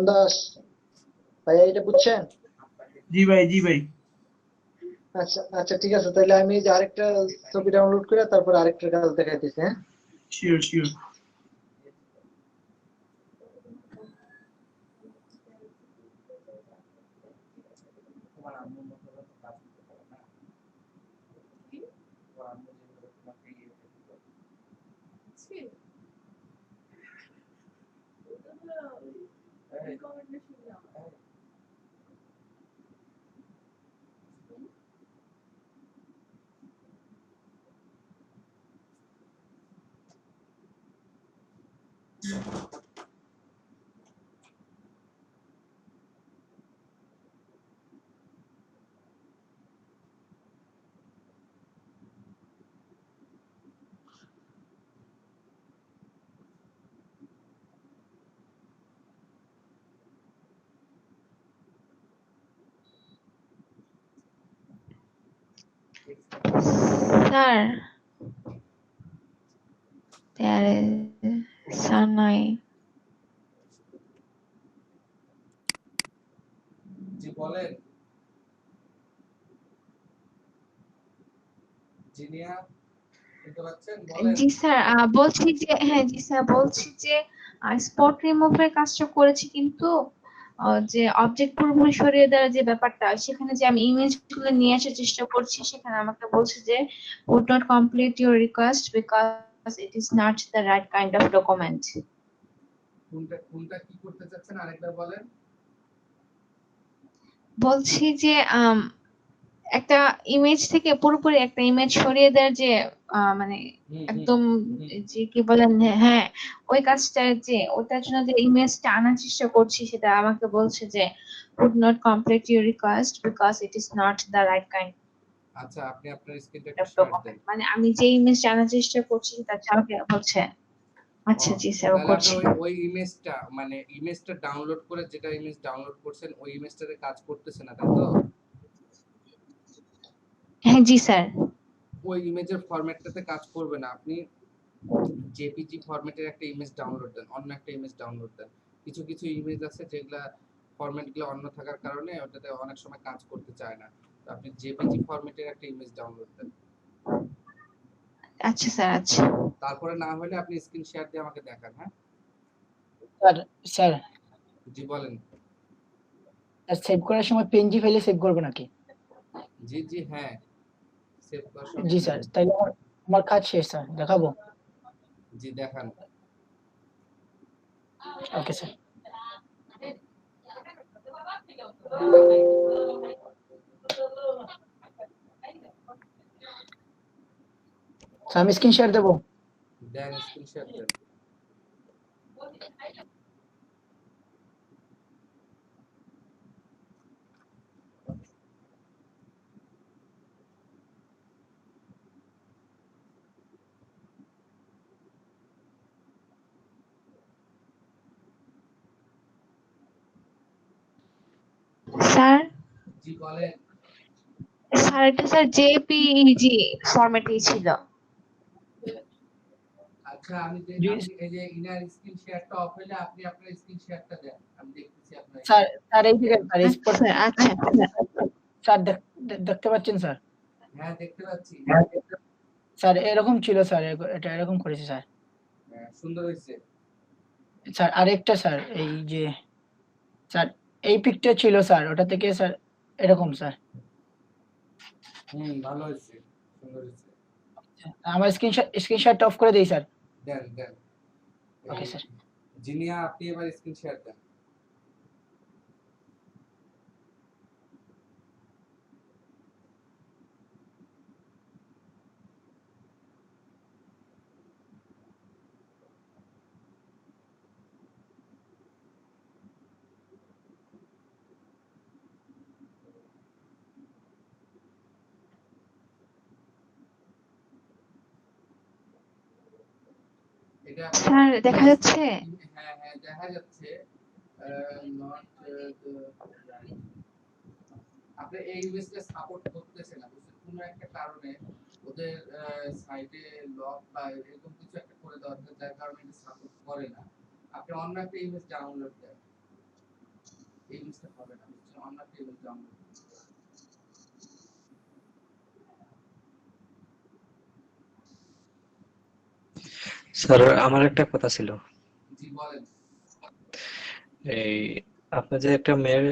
দাস ভাইয়া এটা বুঝছেন? জি ভাই, জি ভাই। আচ্ছা আচ্ছা, ঠিক আছে, তাহলে আমি এই যে আরেকটা ছবি ডাউনলোড করে তারপর আরেকটা কাজ দেখাইতেছি। হ্যাঁ, শিওর শিওর। তোমার আম্মুর মতো তো কাজ করতে পারে না তোমার আম্মু যেভাবে তোমাকে ইয়ে করতে স্যার, there is Sanai. জি বলেন জিনিয়া শুনতে পাচ্ছেন? বলেন। জি স্যার, বলছি যে হ্যাঁ জি স্যার, বলছি যে স্পট রিমুভের কাজটা করেছি, কিন্তু যে অবজেক্ট পুরোপুরি সরিয়ে দেওয়ার যে ব্যাপারটা, সেখানে যে আমি ইমেজ গুলো নিয়ে আসার চেষ্টা করছি, সেখানে আমাকে বলছে যে would not complete your request because it is not the right kind of document. কোনটা কোনটা কি করতে চাচ্ছেন আরেকবার বলেন। বলছি যে একটা ইমেজ থেকে পুরোপুরি একটা ইমেজ সরিয়ে দেওয়ার যে মানে একদম যে কি বলেন, হ্যাঁ ওই কাজটা, যে ওটার জন্য যে ইমেজটা আনার চেষ্টা করছি, সেটা আমাকে বলছে যে would not complete your request because it is not the right kind আচ্ছা আপনি আপনার স্ক্রিনটা of একটু শেয়ার দেন। document. মানে আমি যে ইমেজটা আনার চেষ্টা করছি সেটা আমাকে বলছে। আচ্ছা জি স্যার, ও তাহলে করছি। আপনি ওই ইমেজটা মানে ইমেজটা ডাউনলোড করে যেটা ইমেজ ডাউনলোড করছেন ওই ইমেজটাতে কাজ করতেছে না তাই তো? হ্যাঁ জি স্যার। ওই ইমেজের ফরম্যাটটাতে কাজ করবে না। আপনি জেপিজি ফরম্যাটের একটা ইমেজ ডাউনলোড দেন, অন্য একটা ইমেজ ডাউনলোড দেন। কিছু কিছু ইমেজ আছে যেগুলা ফরম্যাটগুলো অন্য থাকার কারণে ওটাতে অনেক সময় কাজ করতে চায় না। তো আপনি জেপিজি ফরম্যাটের একটা ইমেজ ডাউনলোড দেন। আচ্ছা স্যার, আচ্ছা। তারপরে না হলে আপনি স্ক্রিন শেয়ার দিয়ে আমাকে দেখান। হ্যাঁ স্যার স্যার জি বলেন। সেভ করার সময় পিএনজি ফাইলে সেভ করব নাকি? জি জি হ্যাঁ, সেভ করার সময় জি স্যার, তাইলে আমার কাজ শেষ স্যার, দেখাবো? জি দেখান। Okay sir. স্যার আমি স্ক্রিন শেয়ার দেবো? দেন স্ক্রিন শেয়ার দেন। স্যার জি বলেন। স্যার এটা স্যার জেপিইজি ফরম্যাটেই ছিল। আচ্ছা আমি যে এই যে ইনার স্ক্রিন শেয়ারটা অফ হইলে আপনি আপনার স্ক্রিন শেয়ারটা দেন, আমি দেখতেছি আপনার। স্যার স্যার এই দিকে স্যার স্পট। আচ্ছা স্যার দেখতে পাচ্ছেন স্যার? হ্যাঁ দেখতে পাচ্ছি। স্যার এরকম ছিল স্যার, এটা এরকম করেছে স্যার। হ্যাঁ সুন্দর হয়েছে স্যার আরেকটা স্যার, এই যে স্যার এই পিকটা ছিল স্যার, ওটা থেকে স্যার এরকম স্যার। ভালো হয়েছে, সুন্দর হয়েছে। আমার স্ক্রিনশটটা অফ করে দেই স্যার। দেন দেন। Okay sir. জিনিয়া আপনি এবার স্ক্রিন শেয়ার দেন। এটা স্যার দেখা যাচ্ছে? হ্যাঁ হ্যাঁ দেখা যাচ্ছে। নট আপনি এই ইমেজটা সাপোর্ট করতেছে না, বুঝছেন? কোনো একটা কারণে ওদের সাইটে লক বা এরকম কিছু একটা করে দেওয়া হচ্ছে, যার কারণে এটা সাপোর্ট করে না। আপনি অন্য একটা ইমেজ ডাউনলোড দেন, এই ইমেজটা হবে না, বুঝছেন? অন্য একটা ইমেজ ডাউনলোড। স্যার আমার একটা কথা ছিল। জি বলেন। এই আপনি যে একটা মেয়ের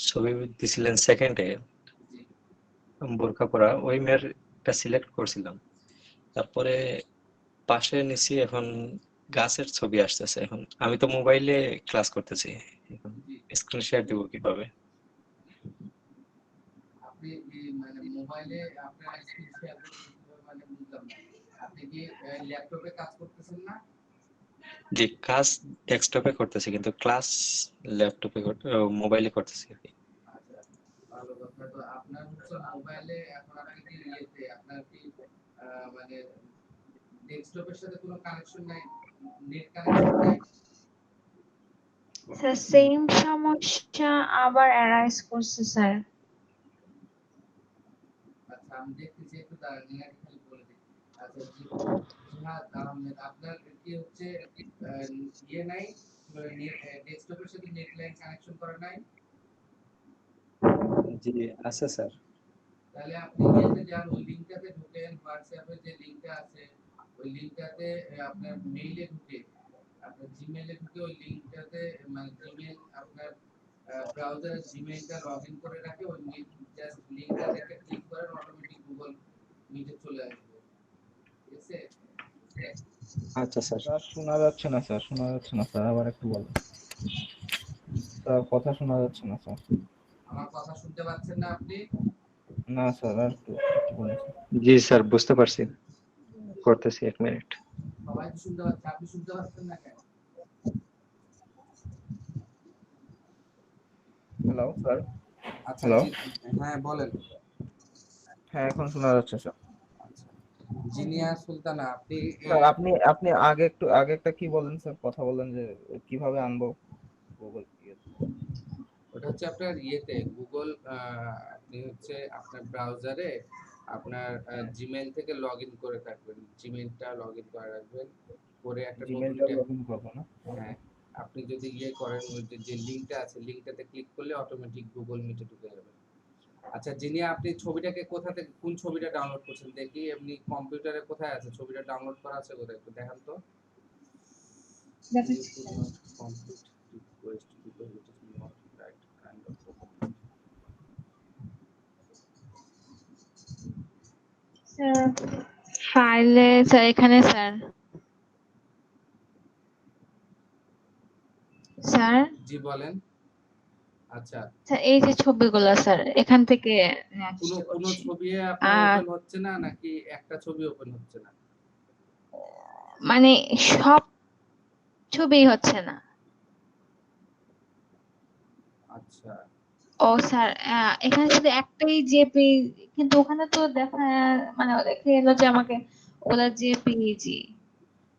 ছবি দিছিলেন সেকেন্ডে, বোরকা পরা, ওই মেয়ের একটা সিলেক্ট করছিলাম, তারপরে পাশে নিছি, এখন গাছের ছবি আসতেছে। এখন আমি তো মোবাইলে ক্লাস করতেছি, এখন স্ক্রিন শেয়ার দিব কিভাবে? আপনি মানে মোবাইলে আপনার স্ক্রিন শেয়ার করতে কিভাবে মানে বুঝলাম না। আপনি কি ল্যাপটপে কাজ করতেছেন না? জি, কাজ ডেস্কটপে করতেছি, কিন্তু ক্লাস ল্যাপটপে মোবাইলে করতেছি আর কি। আচ্ছা ভালো কথা। তো আপনার হচ্ছে মোবাইলে এখন আপনি কি ইয়েতে আপনার কি মানে ডেস্কটপের সাথে কোনো কানেকশন নাই, নেট কানেকশন নাই? স্যার সেম সমস্যা আবার অ্যারাইজ করছে স্যার। আচ্ছা আমি দেখতেছি, একটু দাঁড়ান, নেট খালি বলে দিই। আচ্ছা জিহাদ আহমেদ, আপনার কি হচ্ছে ইয়ে নাই, ডেস্কটপের সাথে নেট লাইন কানেকশন করা নাই? জি আছে স্যার। তাহলে আপনি ইয়েতে যান, ওই লিংকটাতে ঢোকেন, হোয়াটসঅ্যাপে যে লিংকটা আছে ওই লিংকটাতে আপনার মেইলে ঢুকে, আপনার জিমেইলে ঢুকে ওই লিংকটাতে মানে জিমেইল আপনার ব্রাউজারে জিমেইলটা লগইন করে রাখে, ওই জাস্ট লিংকটাতে একটা ক্লিক করেন, অটোমেটিক গুগল মিটে চলে আসবে। ঠিক আছে? আচ্ছা স্যার। স্যার শোনা যাচ্ছে না স্যার, শোনা যাচ্ছে না স্যার, আবার একটু বলুন স্যার, কথা শোনা যাচ্ছে না স্যার। আমার কথা শুনতে পাচ্ছেন না আপনি? না স্যার, আর একটু বলুন স্যার। জি স্যার, বুঝতে পারছি, করতেছি, 1 মিনিট। সবাই তো শুনতে পাচ্ছে, আপনি শুনতে পাচ্ছেন না কেন? Hello sir. আচ্ছা হ্যালো। হ্যাঁ বলেন। হ্যাঁ এখন শোনা যাচ্ছে স্যার। জিনিয়া সুলতানা, আপনি স্যার আপনি আগে একটা কি বলেন স্যার, কথা বলেন যে কিভাবে আনবো গুগল। ওটা হচ্ছে আপনার ইয়েতে গুগল, আপনি হচ্ছে আপনার ব্রাউজারে আপনার জিমেইল থেকে লগ ইন করে থাকবেন, জিমেইলটা লগ ইন করে রাখবেন, করে একটা নতুন জিমেইলটা লগইন করবো না? হ্যাঁ, আপনি যদি ইয়ে করেন ওই যে লিঙ্কটা আছে, লিঙ্কটাতে ক্লিক করলে অটোমেটিক গুগল মিটে ঢুকে যাবে। আচ্ছা, যিনি আপনি ছবিটাকে কোথা থেকে, কোন ছবিটা ডাউনলোড করছেন দেখি, এমনি কম্পিউটারে কোথায় আছে ছবিটা ডাউনলোড করা আছে কোথায়, একটু দেখান তো। Complete request because it is not right kind of document. ফাইলে স্যার, এখানে স্যার। স্যার জি বলেন। আচ্ছা, স্যার এই যে ছবিগুলো স্যার এখান থেকে নেওয়ার কোন চেষ্টা কোন করছি। ছবি আপনার ওপেন হচ্ছে না নাকি একটা ছবি ওপেন হচ্ছে না? মানে সব ছবি হচ্ছে না। আচ্ছা, ও স্যার, এখানে শুধু একটাই জেপি, কিন্তু ওখানে তো দেখা মানে দেখে এলো যে আমাকে ওগুলা জেপিইজি,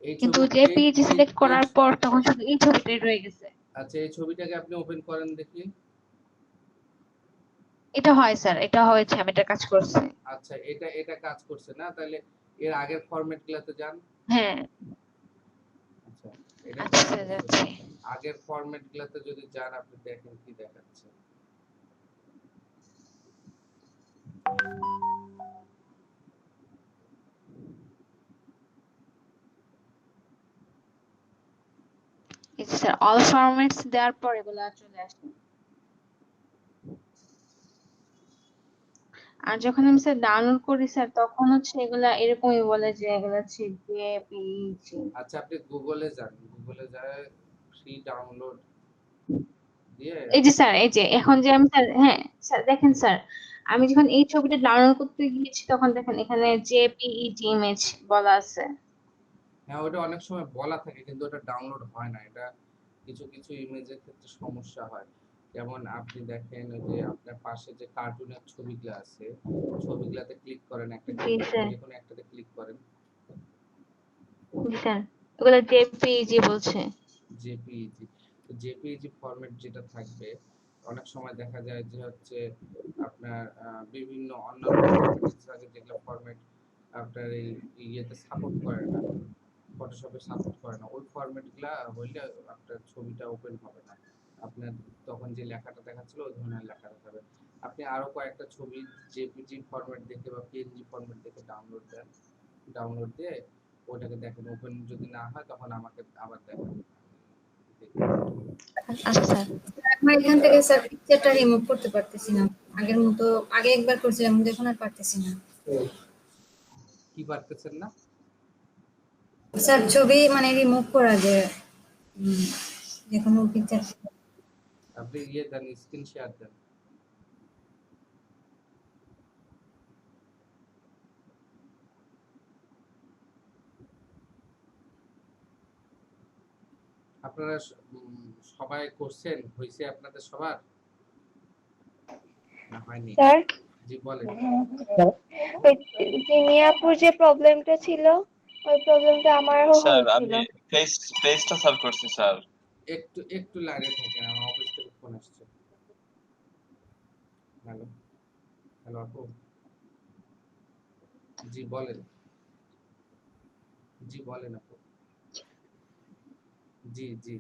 এই কিন্তু ছবি জেপিইজি সিলেক্ট করার পর তখন শুধু এই ছবিটাই রয়ে গেছে। আচ্ছা, এই ছবিটাকে আপনি ওপেন করেন দেখি। এটা হয় স্যার, এটা হয়েছে, আমি এটা কাজ করছি। আচ্ছা, এটা কাজ করছে না, তাহলে এর আগের ফরম্যাট গুলাতে যান। হ্যাঁ আচ্ছা, এটা আচ্ছা কাজ স্যার, করছে। যাচ্ছি। আগের ফরম্যাট গুলাতে যদি যান আপনি দেখেন কি দেখাচ্ছে। এই যে স্যার অল ফরম্যাটস দেওয়ার পর এগুলা চলে আসে। আর যখন আমি স্যার ডাউনলোড করি স্যার, তখন হচ্ছে এগুলা এরকমই বলে যে এগুলা হচ্ছে জেপিইজি। আচ্ছা, আপনি গুগলে যান, গুগলে যায় ফ্রি ডাউনলোড দিয়ে। এই যে স্যার, এই যে এখন যে আমি স্যার, হ্যাঁ স্যার দেখেন স্যার, আমি যখন এই ছবিটা ডাউনলোড করতে গিয়েছি তখন দেখেন এখানে জেপিইজি ইমেজ বলা আছে। হ্যাঁ, ওটা অনেক সময় বলা থাকে কিন্তু ওটা ডাউনলোড হয় না। এটা কিছু কিছু ইমেজের ক্ষেত্রে সমস্যা হয়। যেমন আপনি দেখেন ওই যে আপনার পাশে যে কার্টুনের ছবিগুলো আছে, ছবিগুলাতে ক্লিক করেন, একটা জি স্যার, যে কোনো একটাতে ক্লিক করেন। জি স্যার, এগুলা জেপিইজি বলছে। জেপিইজি, তো জেপিইজি ফরম্যাট যেটা থাকবে, অনেক সময় দেখা যায় যে হচ্ছে আপনার বিভিন্ন অন্যান্য ফরম্যাট থাকে যেগুলো ফরম্যাট আপনার এই ইয়েতে সাপোর্ট করে না, ফটোশপে সাপোর্ট করে না। ওই ফরম্যাটগুলা হইলে আপনার ছবিটা ওপেন হবে না, আপনার তখন যে লেখাটা দেখাচ্ছিল ওই ধরনের লেখা দেখাবে। আপনি আরো কয়েকটা ছবি জেপিজি ফরম্যাট দেখে বা পিএনজি ফরম্যাট দেখে ডাউনলোড দেন, ডাউনলোড দিয়ে ওটাকে দেখেন, ওপেন যদি না হয় তখন আমাকে আবার দেখেন। আচ্ছা স্যার। আমার এখান থেকে স্যার পিকচারটা রিমুভ করতে পারতেছি না আগের মতো। আগে একবার করছিলাম কিন্তু এখন আর পারতেছি না। কি পারতেছেন না? স্যার ছবি মানে রিমুভ করা যে যে কোনো পিকচার। আপনি ইয়ে দেন, স্ক্রিন শেয়ার দেন। আপনারা সবাই করছেন, হয়েছে আপনাদের সবার না হয়নি? স্যার জি বলেন। জিনিয়াপুর যে প্রবলেমটা ছিল ওই প্রবলেমটা আমারও স্যার হয়েছিল। আমি পেজটা সলভ করছি স্যার। একটু একটু লাইনে থাকেন, আমার অফিস থেকে ফোন আসছে। হ্যালো, হ্যালো আপু, জি বলেন। জি বলেন আপু। জি জি,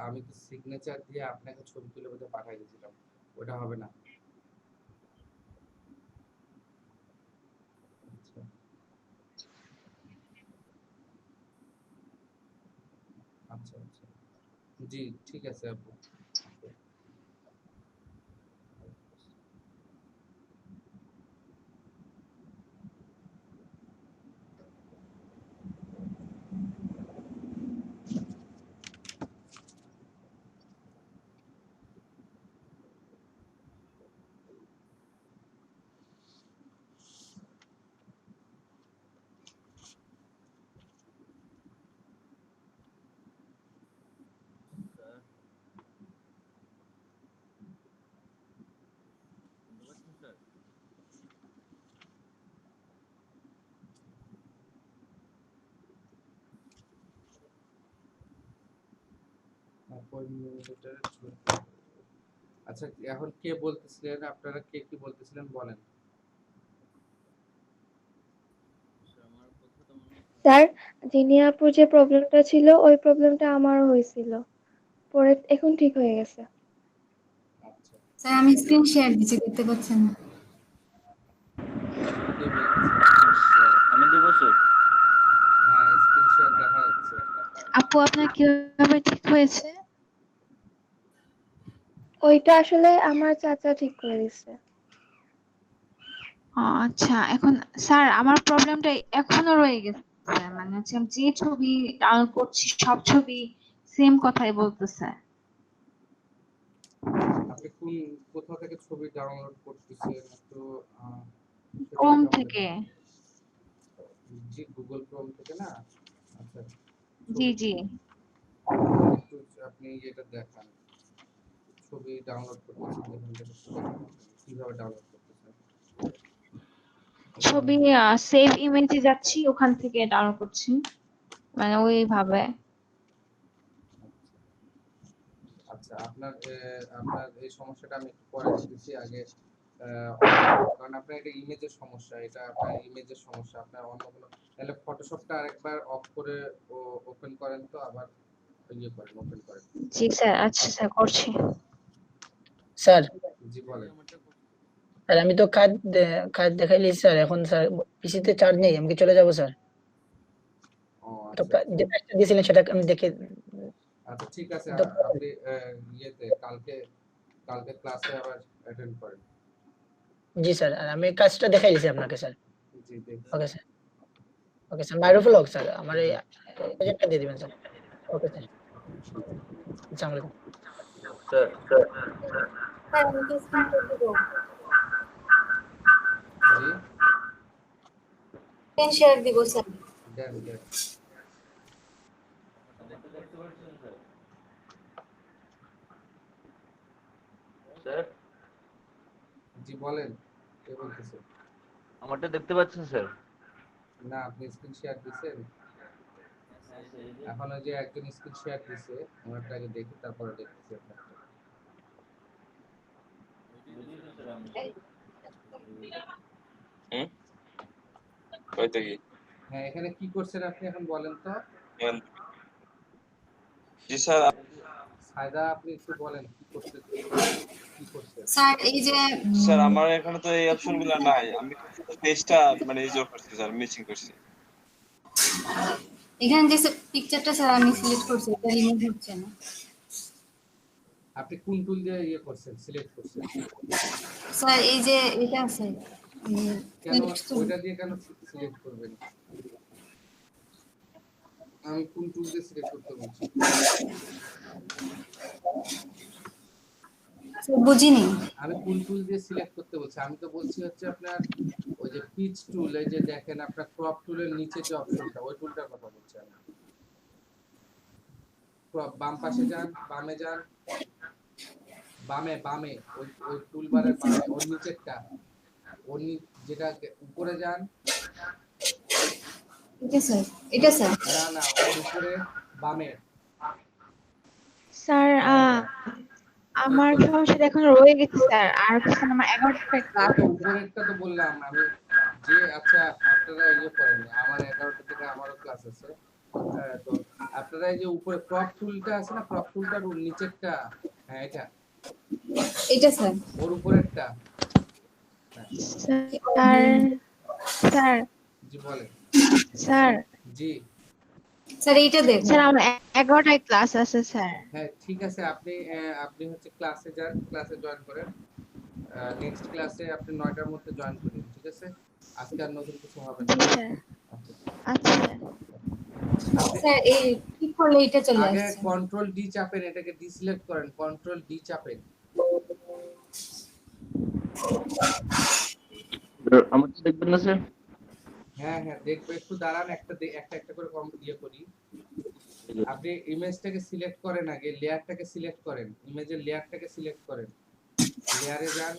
আমি তো সিগনেচার দিয়ে আপনাকে ছবি তুলে বোধহয় পাঠিয়ে দিয়েছিলাম, ওটা হবে না। আচ্ছা আচ্ছা আচ্ছা, জি ঠিক আছে আপু। কোন মিলিমিটারের ছবি? আচ্ছা, এখন কে বলতেছিলেন? আপনারা কে কি বলতেছিলেন বলেন। স্যার, জিনিয়া আপুর যে প্রবলেমটা ছিল ওই প্রবলেমটা আমারও হয়েছিল, পরে এখন ঠিক হয়ে গেছে। আচ্ছা, স্যার আমি স্ক্রিন শেয়ার দিচ্ছি, দেখতে পাচ্ছেন? কে বলতেছেন? আমি দিব স্যার। হ্যাঁ, স্ক্রিন শেয়ার দেখা যাচ্ছে। আপু আপনার কিভাবে ঠিক হয়েছে? ওইটা আসলে আমার চাচা ঠিক করে দিচ্ছে। ও আচ্ছা, এখন স্যার আমার প্রবলেমটা এখনো রয়ে গেছে। মানে হচ্ছে আমি যে ছবি ডাউনলোড করছি সব ছবি সেম কথাই বলতেছে। আপনি কোথা থেকে ছবি ডাউনলোড করতেছেন? একটু সেটা ক্রোম আমাকে থেকে। জি, গুগল ক্রোম থেকে না? আচ্ছা, জি জি। একটু আপনি এটা দেখান, ছবি ডাউনলোড করতেছেন যেখান থেকে কিভাবে ডাউনলোড করতেছেন। ছবি সেভ ইমেজে যাচ্ছি, ওখান থেকে ডাউনলোড করছি, মানে ওইভাবে। আচ্ছা, আপনার এই সমস্যাটা আমি একটু পরে দেখতেছি। আগে কারণ আপনার এটা ইমেজের সমস্যা, এটা আপনার ইমেজের সমস্যা। আপনার অন্য কোনো, তাহলে ফটোশপটা আরেকবার অফ করে ওপেন করেন তো, আবার করেন, ওপেন করেন। জি স্যার, আচ্ছা স্যার করছি। স্যার জি বলেন। স্যার আমি তো কাজ দেখাইলি স্যার, এখন স্যার পিসিতে চার্জ নেই, আমি কি চলে যাবো স্যার? ও তো আচ্ছা, যে কাজটা দিয়েছিলেন সেটা আমি দেখে আচ্ছা ঠিক আছে। তো আপনি কালকে ক্লাসে আবার অ্যাটেন্ড করেন। জি স্যার, আর আমি কাজটা দেখাই দিয়েছি আপনাকে স্যার। জি দেখছি। ওকে স্যার, ওকে স্যার, মাইরুফুল হক স্যার, আমার এই প্রজেক্টটা দিয়ে দিবেন স্যার। ওকে স্যার, আসসালামু আলাইকুম স্যার। স্যার আমি কি স্ক্রিন শেয়ার দিব? জি স্ক্রিন শেয়ার দিব স্যার। দেন। স্যার জি বলেন, কে বলতেছেন? আমারটা দেখতে পাচ্ছেন স্যার? না, আপনি স্ক্রিন শেয়ার দিছেন? এখন ওই যে একজন স্ক্রিন শেয়ার দিছে, ওনারটা আগে দেখি, তারপরে দেখতেছি আপনারটা। কইতে কি? হ্যাঁ, এখানে কি করছেন আপনি এখন বলেন তো? জি স্যার। সায়দা, আপনি একটু বলেন কি করছেন? স্যার এই যে স্যার আমার এখানে তো এই অপশনগুলো নাই, আমি পেজটা মানে ইজোর করছি স্যার, মিসিং করছি। এখানে যে পিকচারটা স্যার আমি সিলেক্ট করছি এটা রিমুভ হচ্ছে না। আপনি কোন টুল দিয়ে করছেন, সিলেক্ট করছেন? স্যার এই যে এটা আছে, কেন ওইটা দিয়ে কেন সিলেক্ট করবেন? আমি কোন টুল দিয়ে সিলেক্ট করতে বলছি? বুঝিনি। আমি কোন টুল দিয়ে সিলেক্ট করতে বলছি? আমি তো বলছি হচ্ছে আপনার ওই যে পিচ টুল, এই যে দেখেন আপনার ক্রপ টুলের নিচে যে অপশনটা, ওই টুলটার কথা বলছি আমি। ক্রপ, বাম পাশে যান, বামে যান, বামে ওই টুলবারের বামে, ওর নিচেরটা, যেটা উপরে যান। এটা স্যার না, ওর উপরে বামে। স্যার আমার সমস্যাটা এখন রয়ে গেছে স্যার, আর স্যার আমার 11টা ক্লাস। উপরেরটা তো বললাম আমি যে, আচ্ছা আপনারা করেন, আমার 11টা থেকে আমারও ক্লাস আছে। তো আপনারা এই যে উপরে ক্রপ টুলটা আছে না, ক্রপ টুলটার নিচেরটা, হ্যাঁ এটা স্যার ওর উপরেরটা। স্যার জি বলেন। স্যার জি স্যার এইটা দেখুন। স্যার আমার 11টায় ক্লাস আছে স্যার। হ্যাঁ ঠিক আছে, আপনি হচ্ছে ক্লাসে যান, ক্লাসে জয়েন করেন। নেক্সট ক্লাসে আপনি 9টার মধ্যে জয়েন করেন, ঠিক আছে? আজকে আর নতুন কিছু হবে না। জি স্যার। আচ্ছা স্যার এই ঠিক করলে এটা চলে আগে আসছে। কন্ট্রোল ডি চাপেন, এটাকে ডিসিলেক্ট করেন, কন্ট্রোল ডি চাপেন। আমাকে দেখবেন না স্যার? হ্যাঁ দেখবো, একটু দাঁড়ান, একটা করে করি। আপনি ইমেজটাকে সিলেক্ট করেন, আগে লেয়ারটাকে সিলেক্ট করেন, ইমেজের লেয়ারটাকে সিলেক্ট করেন, লেয়ারে যান।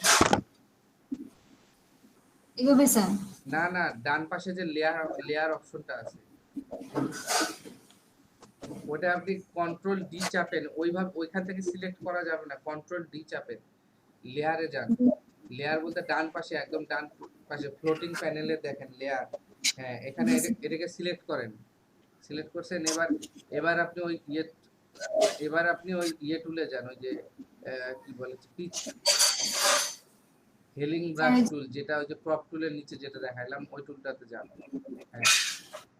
এভাবে স্যার? না, ডান পাশে যে লেয়ার অপশনটা আছে, ওটা আপনি কন্ট্রোল ডি চাপেন, ওইভাবে ওইখান থেকে সিলেক্ট করা যাবে না, কন্ট্রোল ডি চাপেন, লেয়ারে যান, লেয়ার বলতে ডান পাশে, একদম ডান পাশে ফ্লোটিং প্যানেলে দেখেন লেয়ার, হ্যাঁ এখানে এটাকে সিলেক্ট করেন, সিলেক্ট করছেন। এবার আপনি ওই ইয়ে টুলে যান, ওই যে কি বলে পিচ হেলিং ব্রাশ টুল, যেটা ওই যে ক্রপ টুলের নিচে যেটা দেখাইলাম ওই টুলটাতে যান, হ্যাঁ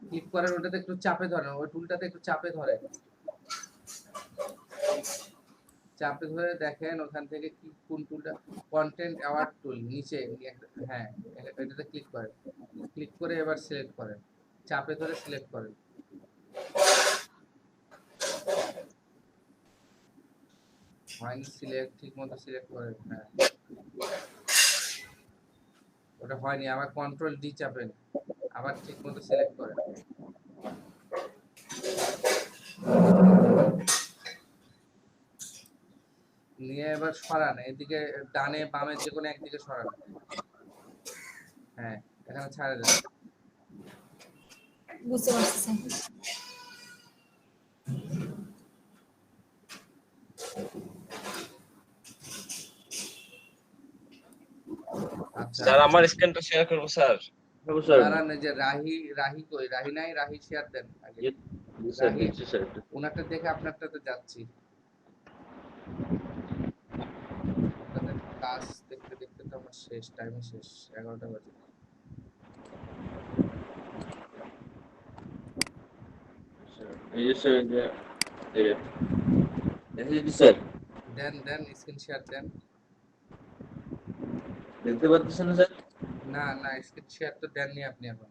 ক্লিক করেন, ওটাতে একটু চাপে ধরেন, ওই টুলটাতে একটু চাপে ধরেন, চাপে ধরে দেখেন ওখান থেকে কি কোন টুলটা, কন্টেন্ট অ্যাওয়ার্ড টুল নিচে, হ্যাঁ এটাতে ক্লিক করেন, ক্লিক করে এবার সিলেক্ট করেন, চাপে ধরে সিলেক্ট করেন। হয়নি সিলেক্ট, ঠিক মতো সিলেক্ট করেন, হ্যাঁ ওটা হয়নি, আবার কন্ট্রোল ডি চাপেন, আবার ঠিক মতো সিলেক্ট করেন। নিয়ে এবার সরান, এদিকে ডানে বামে যে কোনো একদিকে সরান, হ্যাঁ এখানে ছাড়ে দেন। বুঝতে পারছি। আচ্ছা স্যার আমার স্ক্রিনটা শেয়ার করব স্যার? দাঁড়ান, এই যে রাহি কই, রাহি নাই, রাহি শেয়ার দেন আগে, রাহি ওনারটা দেখে আপনারটাতে যাচ্ছি, আপনাদের কাজ দেখতে দেখতে তো আমার শেষ, টাইমে শেষ, 11টা বাজে। এই যে স্যার, এই যে স্যার দেন স্ক্রিন শেয়ার দেন। দেখতে পাচ্ছেন না স্যার? না স্ক্রিন শেয়ার তো দেননি আপনি এখন।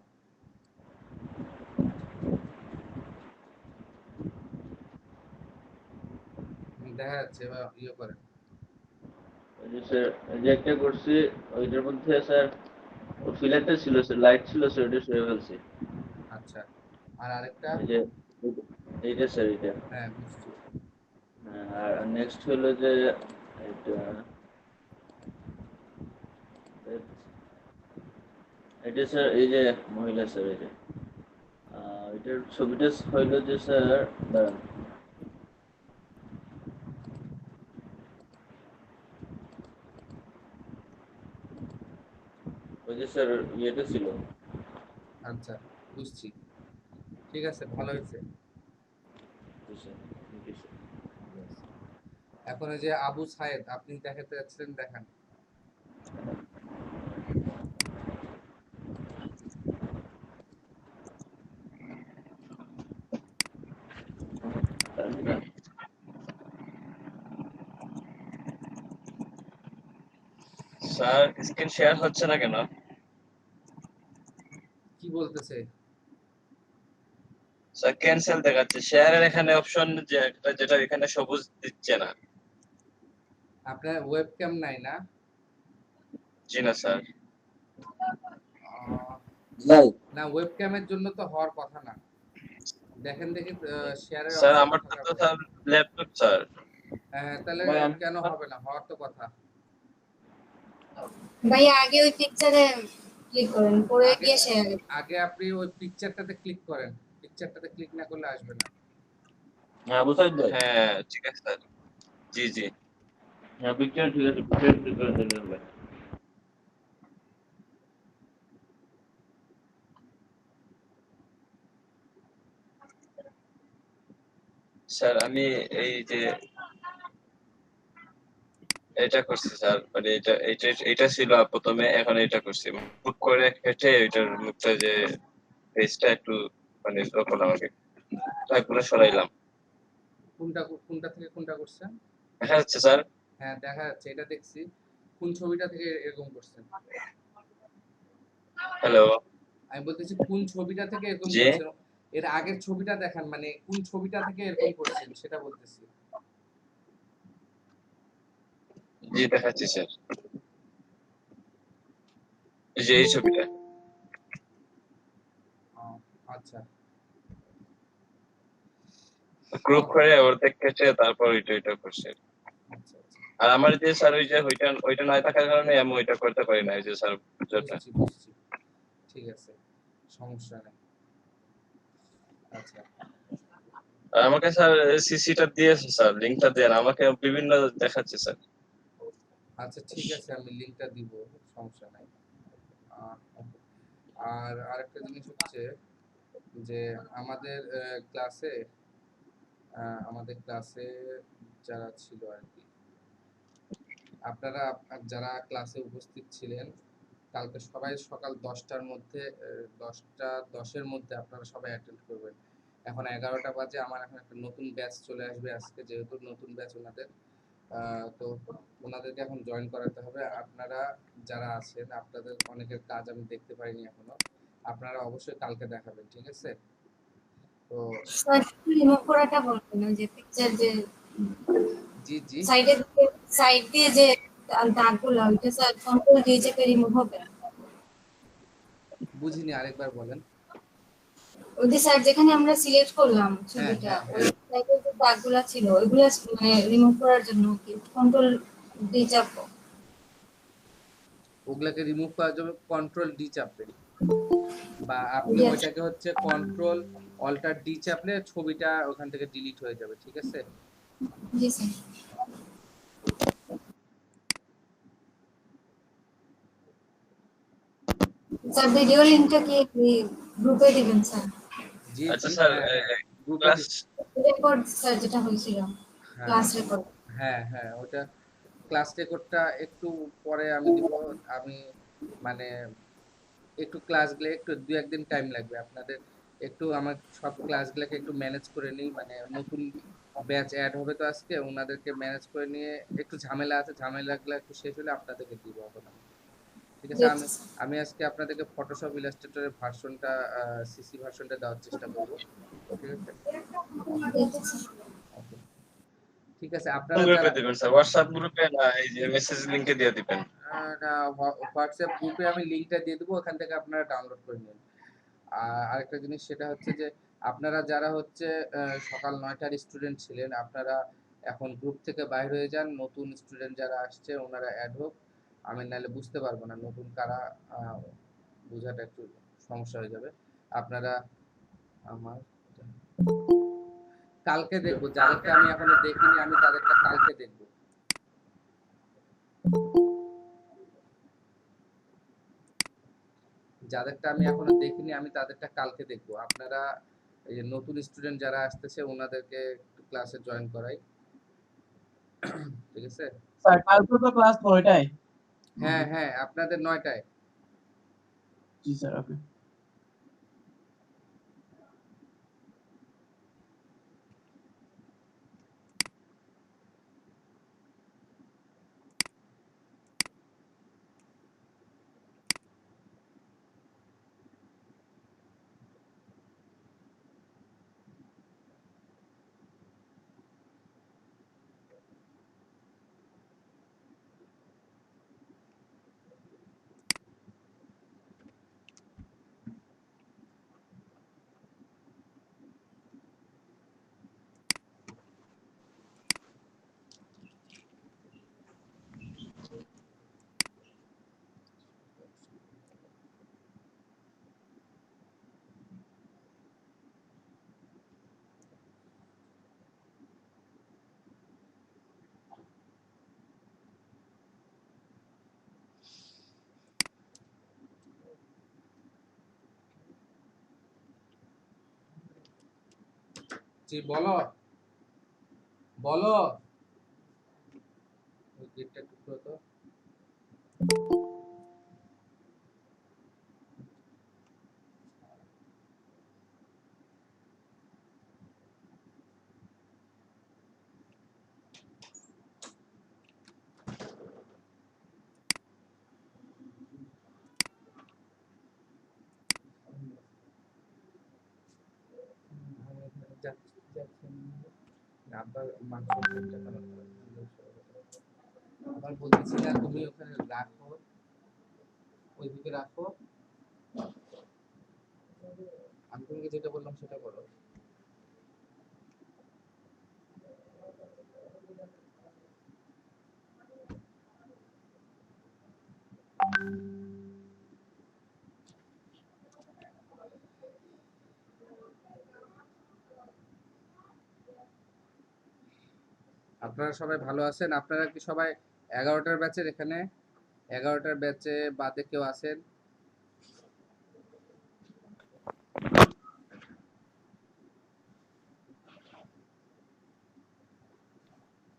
দেখা যাচ্ছে, এবার ইয়ে করেন। এই যে স্যার, এই যে একটা করছি, ওইটার মধ্যে স্যার ফিল্টারটা ছিল স্যার, লাইট ছিল স্যার, ওটা সরে ফেলছি। আচ্ছা, আর আরেকটা? এই যে এইটা স্যার, এইটা। হ্যাঁ বুঝছি। আর নেক্সট হলো যে এটা স্যার, এই যে মহিলা স্যার, এই যে এটার ছবিটা হইলো যে স্যার, দাঁড়ান, ওই যে স্যার ইয়েটা ছিল। আচ্ছা বুঝছি, ঠিক আছে, ভালো হয়েছে। এখন এই যে আবু সায়েদ আপনি দেখাতে যাচ্ছিলেন, দেখান। স্যার স্ক্রিন শেয়ার হচ্ছে না কেন? কি বলতেছে? স্যার ক্যান্সেল দেখাচ্ছে, শেয়ারের এখানে অপশন যে একটা, যেটা এখানে সবুজ দিচ্ছে না। আপনার ওয়েবক্যাম নাই না? জি না স্যার। না ওয়েবক্যামের জন্য তো হওয়ার কথা না, দেখেন দেখি শেয়ারের স্যার আমার তো স্যার ল্যাপটপ স্যার। হ্যাঁ তাহলে কেন হবে না, হওয়ার তো কথা। ভাই আগে ওই পিকচারে ক্লিক করেন, পরে গিয়ে শেয়ার। আগে আপনি ওই পিকচারটাতে ক্লিক করেন, পিকচারটাতে ক্লিক না করলে আসবে না। হ্যাঁ বুঝাই ভাই, হ্যাঁ ঠিক আছে স্যার, জি হ্যাঁ পিকচার ঠিক আছে, পিকচার ক্লিক করে দিলেন ভাই। স্যার আমি এই যে এটা করছি স্যার, মানে এটা ছিল প্রথমে, এখন এটা করছি, মুখ করে কেটে এটার মুখটা যে ফেসটা একটু মানে যখন আমাকে তাই পুরো সরাইলাম। কোনটা থেকে কোনটা করছেন দেখা যাচ্ছে স্যার? হ্যাঁ দেখা যাচ্ছে, এটা দেখছি। কোন ছবিটা থেকে এরকম করছেন? হ্যালো, আমি বলতেছি কোন ছবিটা থেকে এরকম জি করছেন, এর আগের ছবিটা দেখান, মানে কোন ছবিটা থেকে এরকম করছেন সেটা বলতেছি। জি দেখাচ্ছি স্যার, এই যে এই ছবিটা। আচ্ছা গ্রুপ করে অর্ধেক কেটে তারপর এটা করছে। আর আমার যে স্যার ওই যে ওইটা না থাকার কারণে আমি ওইটা করতে পারি না, এই যে স্যার বুঝছি, ঠিক আছে, সমস্যা নেই। আচ্ছা আমাকে স্যার সিসিটা দিয়েছে স্যার, লিংকটা দেন আমাকে, বিভিন্ন দেখাচ্ছে স্যার। আচ্ছা ঠিক আছে, আমি লিংকটা দিব, সমস্যা নাই। আহ, আর আরেকটা জিনিস হচ্ছে যে আমাদের ক্লাসে যারা ছিল আর কি, আপনারা যারা ক্লাসে উপস্থিত ছিলেন কালকে সবাই সকাল 10টার মধ্যে 10টা 10-এর মধ্যে আপনারা সবাই অ্যাটেন্ড করবেন। এখন 11টা বাজে, আমার এখন একটা নতুন ব্যাচ চলে আসবে আজকে, যেহেতু নতুন ব্যাচ ওনাদের, তো ওনাদেরকে এখন জয়েন করাতে হবে। আপনারা যারা আছেন আপনাদের অনেকের কাজ আমি দেখতে পাইনি এখনো, আপনারা অবশ্যই কালকে দেখাবেন, ঠিক আছে? তো স্যার রিমুভ করাটা বলবেন, ওই যে পিকচার যে জি জি সাইড দিয়ে যে দাগগুলো, ওইটা স্যার কন্ট্রোল দিয়ে চেপে রিমুভ হবে। বুঝিনি, আরেকবার বলেন। ওই যে স্যার যেখানে আমরা সিলেক্ট করলাম হ্যাঁ ছবিটা, হ্যাঁ ওই হ্যাঁ, সাইডে যে দাগগুলো ছিল ওইগুলো মানে রিমুভ করার জন্য কি কন্ট্রোল দিয়ে চাপবো? ওগুলাকে রিমুভ করার জন্য কন্ট্রোল ডি চাপবেন, বা আপনি Yes. ওইটাকে হচ্ছে কন্ট্রোল অল্টার ডি চাপলে ছবিটা ওখান থেকে ডিলিট হয়ে যাবে, ঠিক আছে? জি স্যার। স্যার ভিডিও লিংকটা কি গ্রুপে দিবেন স্যার? জি আচ্ছা জি স্যার, হ্যাঁ, গ্রুপে ক্লাস রেকর্ড স্যার যেটা হয়েছিল, হ্যাঁ ক্লাস রেকর্ড। হ্যাঁ হ্যাঁ, ওটা ক্লাস রেকর্ডটা একটু পরে আমি দিব। আমি মানে একটু ক্লাসগুলো একটু 2-1 দিন টাইম লাগবে আপনাদের, একটু আমার সব ক্লাসগুলোকে একটু ম্যানেজ করে নিই, মানে নতুন ব্যাচ অ্যাড হবে তো আজকে, ওনাদেরকে ম্যানেজ করে নিয়ে একটু ঝামেলা আছে, ঝামেলাগুলো একটু শেষ হলে আপনাদেরকে দিব এখন আমি। ঠিক আছে, আমি আমি আজকে আপনাদেরকে ফটোশপ ইলাস্ট্রেটরের ভার্সনটা সিসি ভার্সনটা দেওয়ার চেষ্টা করব, ঠিক আছে? ওকে, ঠিক আছে। আপনারা গ্রুপে যারা দিবেন স্যার, হোয়াটসঅ্যাপ গ্রুপে না এই যে মেসেজ লিংকে দিয়ে দিবেন? না, হোয়াটসঅ্যাপ গ্রুপে আমি লিংকটা দিয়ে দেবো, ওখান থেকে আপনারা ডাউনলোড করে নিন। আর আরেকটা জিনিস সেটা হচ্ছে যে আপনারা যারা হচ্ছে সকাল 9টার স্টুডেন্ট ছিলেন, আপনারা এখন গ্রুপ থেকে বাইর হয়ে যান, নতুন স্টুডেন্ট যারা আসছে ওনারা অ্যাড হোক, আমি নাহলে বুঝতে পারবো না নতুন কারা, বোঝাটা একটু সমস্যা হয়ে যাবে। আপনারা আমার কালকে দেখবো, যাদেরটা আমি এখনো দেখিনি আমি তাদেরটা কালকে দেখবো। যাদেরটা আমি এখনো দেখিনি আমি তাদেরটা কালকে দেখবো। আপনারা এই যে নতুন স্টুডেন্ট যারা আসতেছে ওনাদেরকে একটু ক্লাসে জয়েন করাই, ঠিক আছে? স্যার কালকে তো ক্লাস 9টায়। হ্যাঁ হ্যাঁ, আপনাদের 9টায়। জি স্যার, ওকে। জি বলো বলো, ওই গেটটা একটু খুলো তো। আবার মাংস আবার বলতেছি না, তুমি ওখানে রাখো, ওইদিকে রাখো, আমি তোমাকে যেটা বললাম সেটা করো। আপনারা সবাই ভালো আছেন? আপনারা কি সবাই 11টার ব্যাচের এখানে? 11টার ব্যাচে বাদে কেউ আছেন?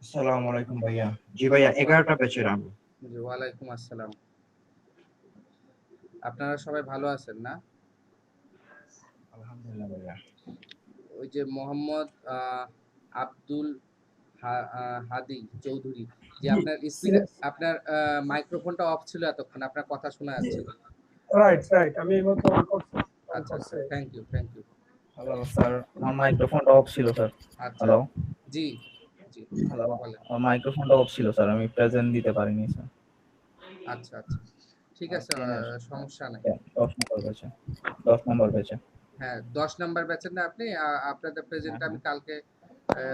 আসসালামু আলাইকুম ভাইয়া। জি ভাইয়া 11টা ব্যাচের আমি। জি, ওয়ালাইকুম আসসালাম। আপনারা সবাই ভালো আছেন না? আলহামদুলিল্লাহ ভাইয়া। ওই যে মোহাম্মদ আব্দুল হাদি চৌধুরী, যে আপনার স্ক্রিনে আপনার মাইক্রোফোনটা অফ ছিল এতক্ষণ, আপনার কথা শোনা যাচ্ছিল। রাইট আমি এইমাত্র অন করছি। আচ্ছা আচ্ছা, thank you thank you. Hello sir, আমার মাইক্রোফোনটা অফ ছিল স্যার। আচ্ছা, হ্যালো জি জি, হ্যালো, বলেন। আমার মাইক্রোফোনটা অফ ছিল স্যার, আমি প্রেজেন্ট দিতে পারিনি স্যার। আচ্ছা আচ্ছা, ঠিক আছে, সমস্যা নাই। 10 নম্বর ব্যাচে 10 নম্বর ব্যাচে হ্যাঁ, 10 নাম্বার ব্যাচের না আপনি, আপনাদের প্রেজেন্টটা আমি কালকে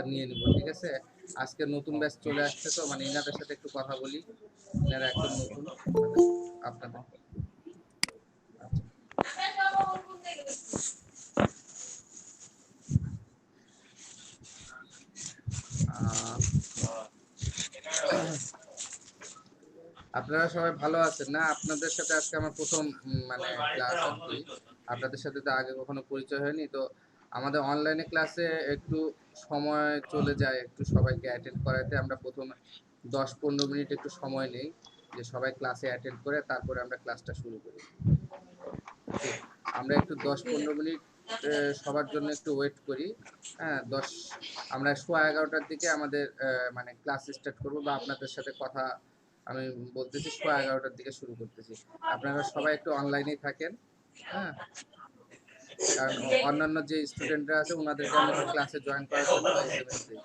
নিয়ে নিব, ঠিক আছে? আজকে নতুন ব্যাচ চলে আসছে তো, মানে এনাদের সাথে একটু কথা বলি, এনারা একদম নতুন আপনাদের। আপনারা সবাই ভালো আছেন না? আপনাদের সাথে আজকে আমার প্রথম মানে ক্লাস আর কি। আপনাদের সাথে তো আগে কখনো পরিচয় হয়নি, তো আমাদের অনলাইনে ক্লাসে একটু সময় চলে যায়, একটু সবাইকে অ্যাটেন্ড করাতে আমরা প্রথমে 10-15 মিনিট একটু সময় নেই, যে সবাই ক্লাসে অ্যাটেন্ড করে তারপরে আমরা ক্লাসটা শুরু করি। ঠিক, আমরা একটু 10-15 মিনিট সবার জন্য একটু ওয়েট করি। হ্যাঁ, আমরা 11:15টার দিকে আমাদের মানে ক্লাস স্টার্ট করব, বা আপনাদের সাথে কথা আমি বলতেছি 11:15টার দিকে শুরু করতেছি। আপনারা সবাই একটু অনলাইনেই থাকেন, হ্যাঁ, কারণ অন্যান্য যে স্টুডেন্টরা আছে ওনাদেরকে আমি একটু ক্লাসে জয়েন করার জন্য এসএমএস দিই।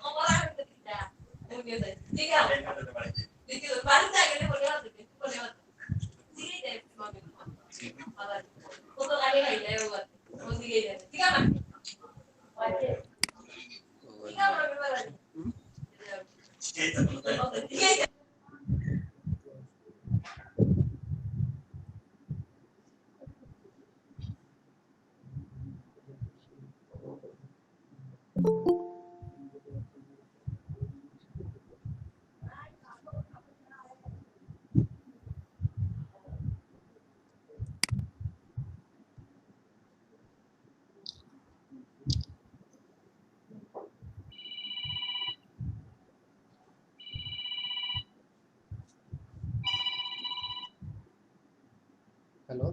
হ্যালো,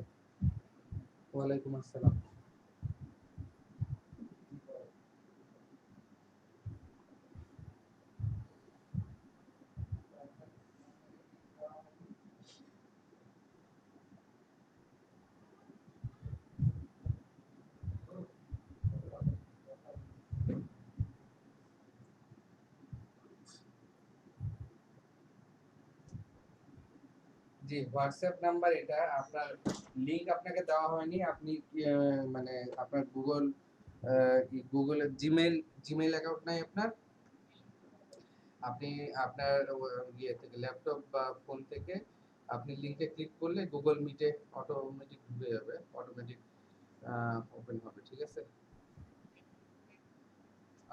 ওয়ালাইকুম আসসালাম। জি, হোয়াটসঅ্যাপ নাম্বার এটা, আপনার লিংক আপনাকে দেওয়া হয়নি, আপনি মানে আপনার গুগলের জিমেইল অ্যাকাউন্ট নাই আপনার? আপনি আপনার ইয়ে থেকে ল্যাপটপ বা ফোন থেকে আপনি লিংকে ক্লিক করলে গুগল মিটে অটোমেটিক ঢুকে যাবে, অটোমেটিক ওপেন হবে, ঠিক আছে?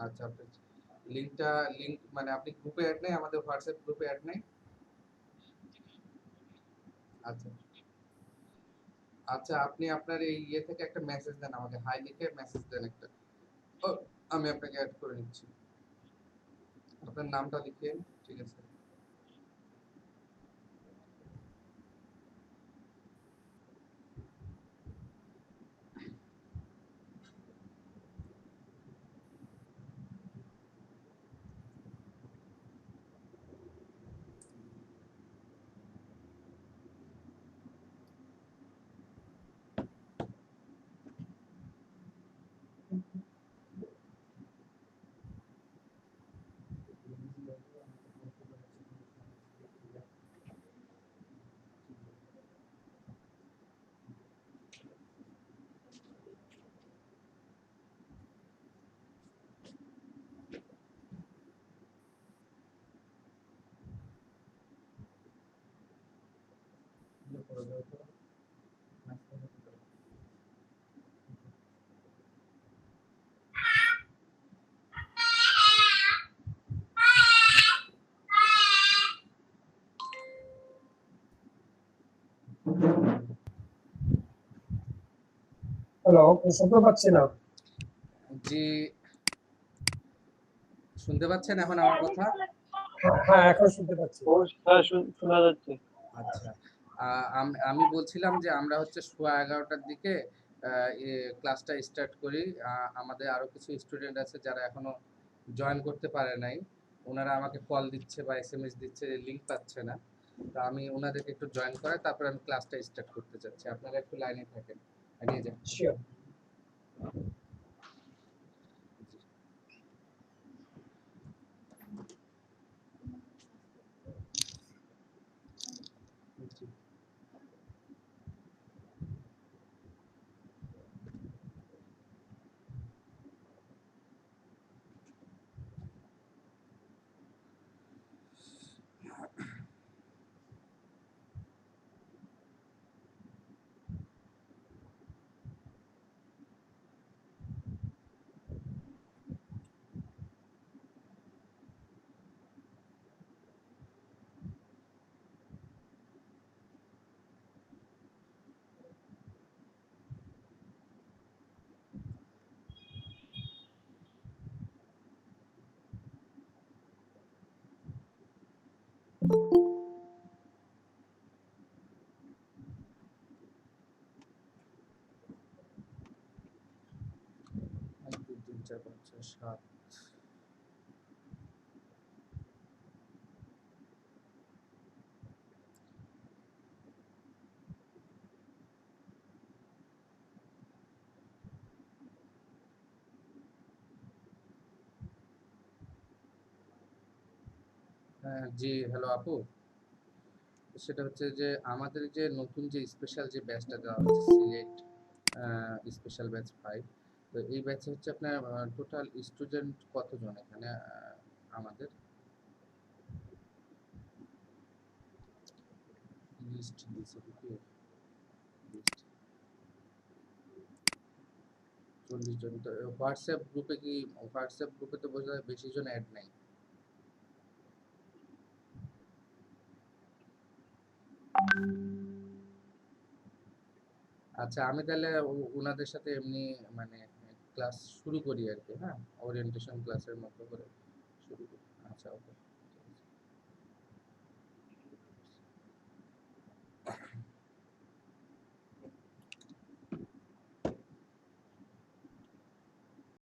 আচ্ছা, আপনি লিংক মানে আপনি গ্রুপে অ্যাড নেই, আমাদের হোয়াটসঅ্যাপ গ্রুপে অ্যাড নেই? আচ্ছা আচ্ছা, আপনি আপনার এই ইয়ে থেকে একটা মেসেজ দেন আমাকে, হাই লিখে মেসেজ দেন একটা। ও, আমি আপনাকে অ্যাড করে নিচ্ছি। আপনার নামটা লিখেন, ঠিক আছে? হ্যালো, শুনতে পাচ্ছি না। জি, শুনতে পাচ্ছেন এখন আমার কথা? হ্যাঁ, এখন শুনতে পাচ্ছি। শোনা যাচ্ছে। আচ্ছা, আমি বলছিলাম যে আমরা হচ্ছে 11:15টার দিকে ক্লাসটা স্টার্ট করি। আমাদের আরো কিছু স্টুডেন্ট আছে যারা এখনো জয়েন করতে পারে নাই। ওনারা আমাকে কল দিচ্ছে বা এসএমএস দিচ্ছে যে লিংক পাচ্ছে না। তো আমি ওনাদেরকে একটু জয়েন করাই, তারপর আমি ক্লাসটা স্টার্ট করতে চাচ্ছি। আপনারা একটু লাইনে থাকেন, এগিয়ে যান। শিওর। জি। এক, দুই, তিন, চার, পাঁচ, ছয়, সাত। জি, হ্যালো আপু। সেটা হচ্ছে যে আমাদের যে নতুন যে স্পেশাল যে ব্যাচটা দেওয়া হচ্ছে, সিলেট স্পেশাল ব্যাচ 5, তো এই ব্যাচে হচ্ছে আপনার টোটাল স্টুডেন্ট কতজন এখানে আমাদের? লিস্ট দিয়েছে কি? লিস্ট 40 জন। তো হোয়াটসঅ্যাপ গ্রুপে কি, হোয়াটসঅ্যাপ গ্রুপে তো বোঝা যায় বেশি জন অ্যাড নাই। আচ্ছা, আমি তাহলে ওনাদের সাথে এমনি মানে ক্লাস শুরু করি আর কি, হ্যাঁ, ওরিয়েন্টেশন ক্লাসের মতো করে শুরু করি। আচ্ছা, ওকে।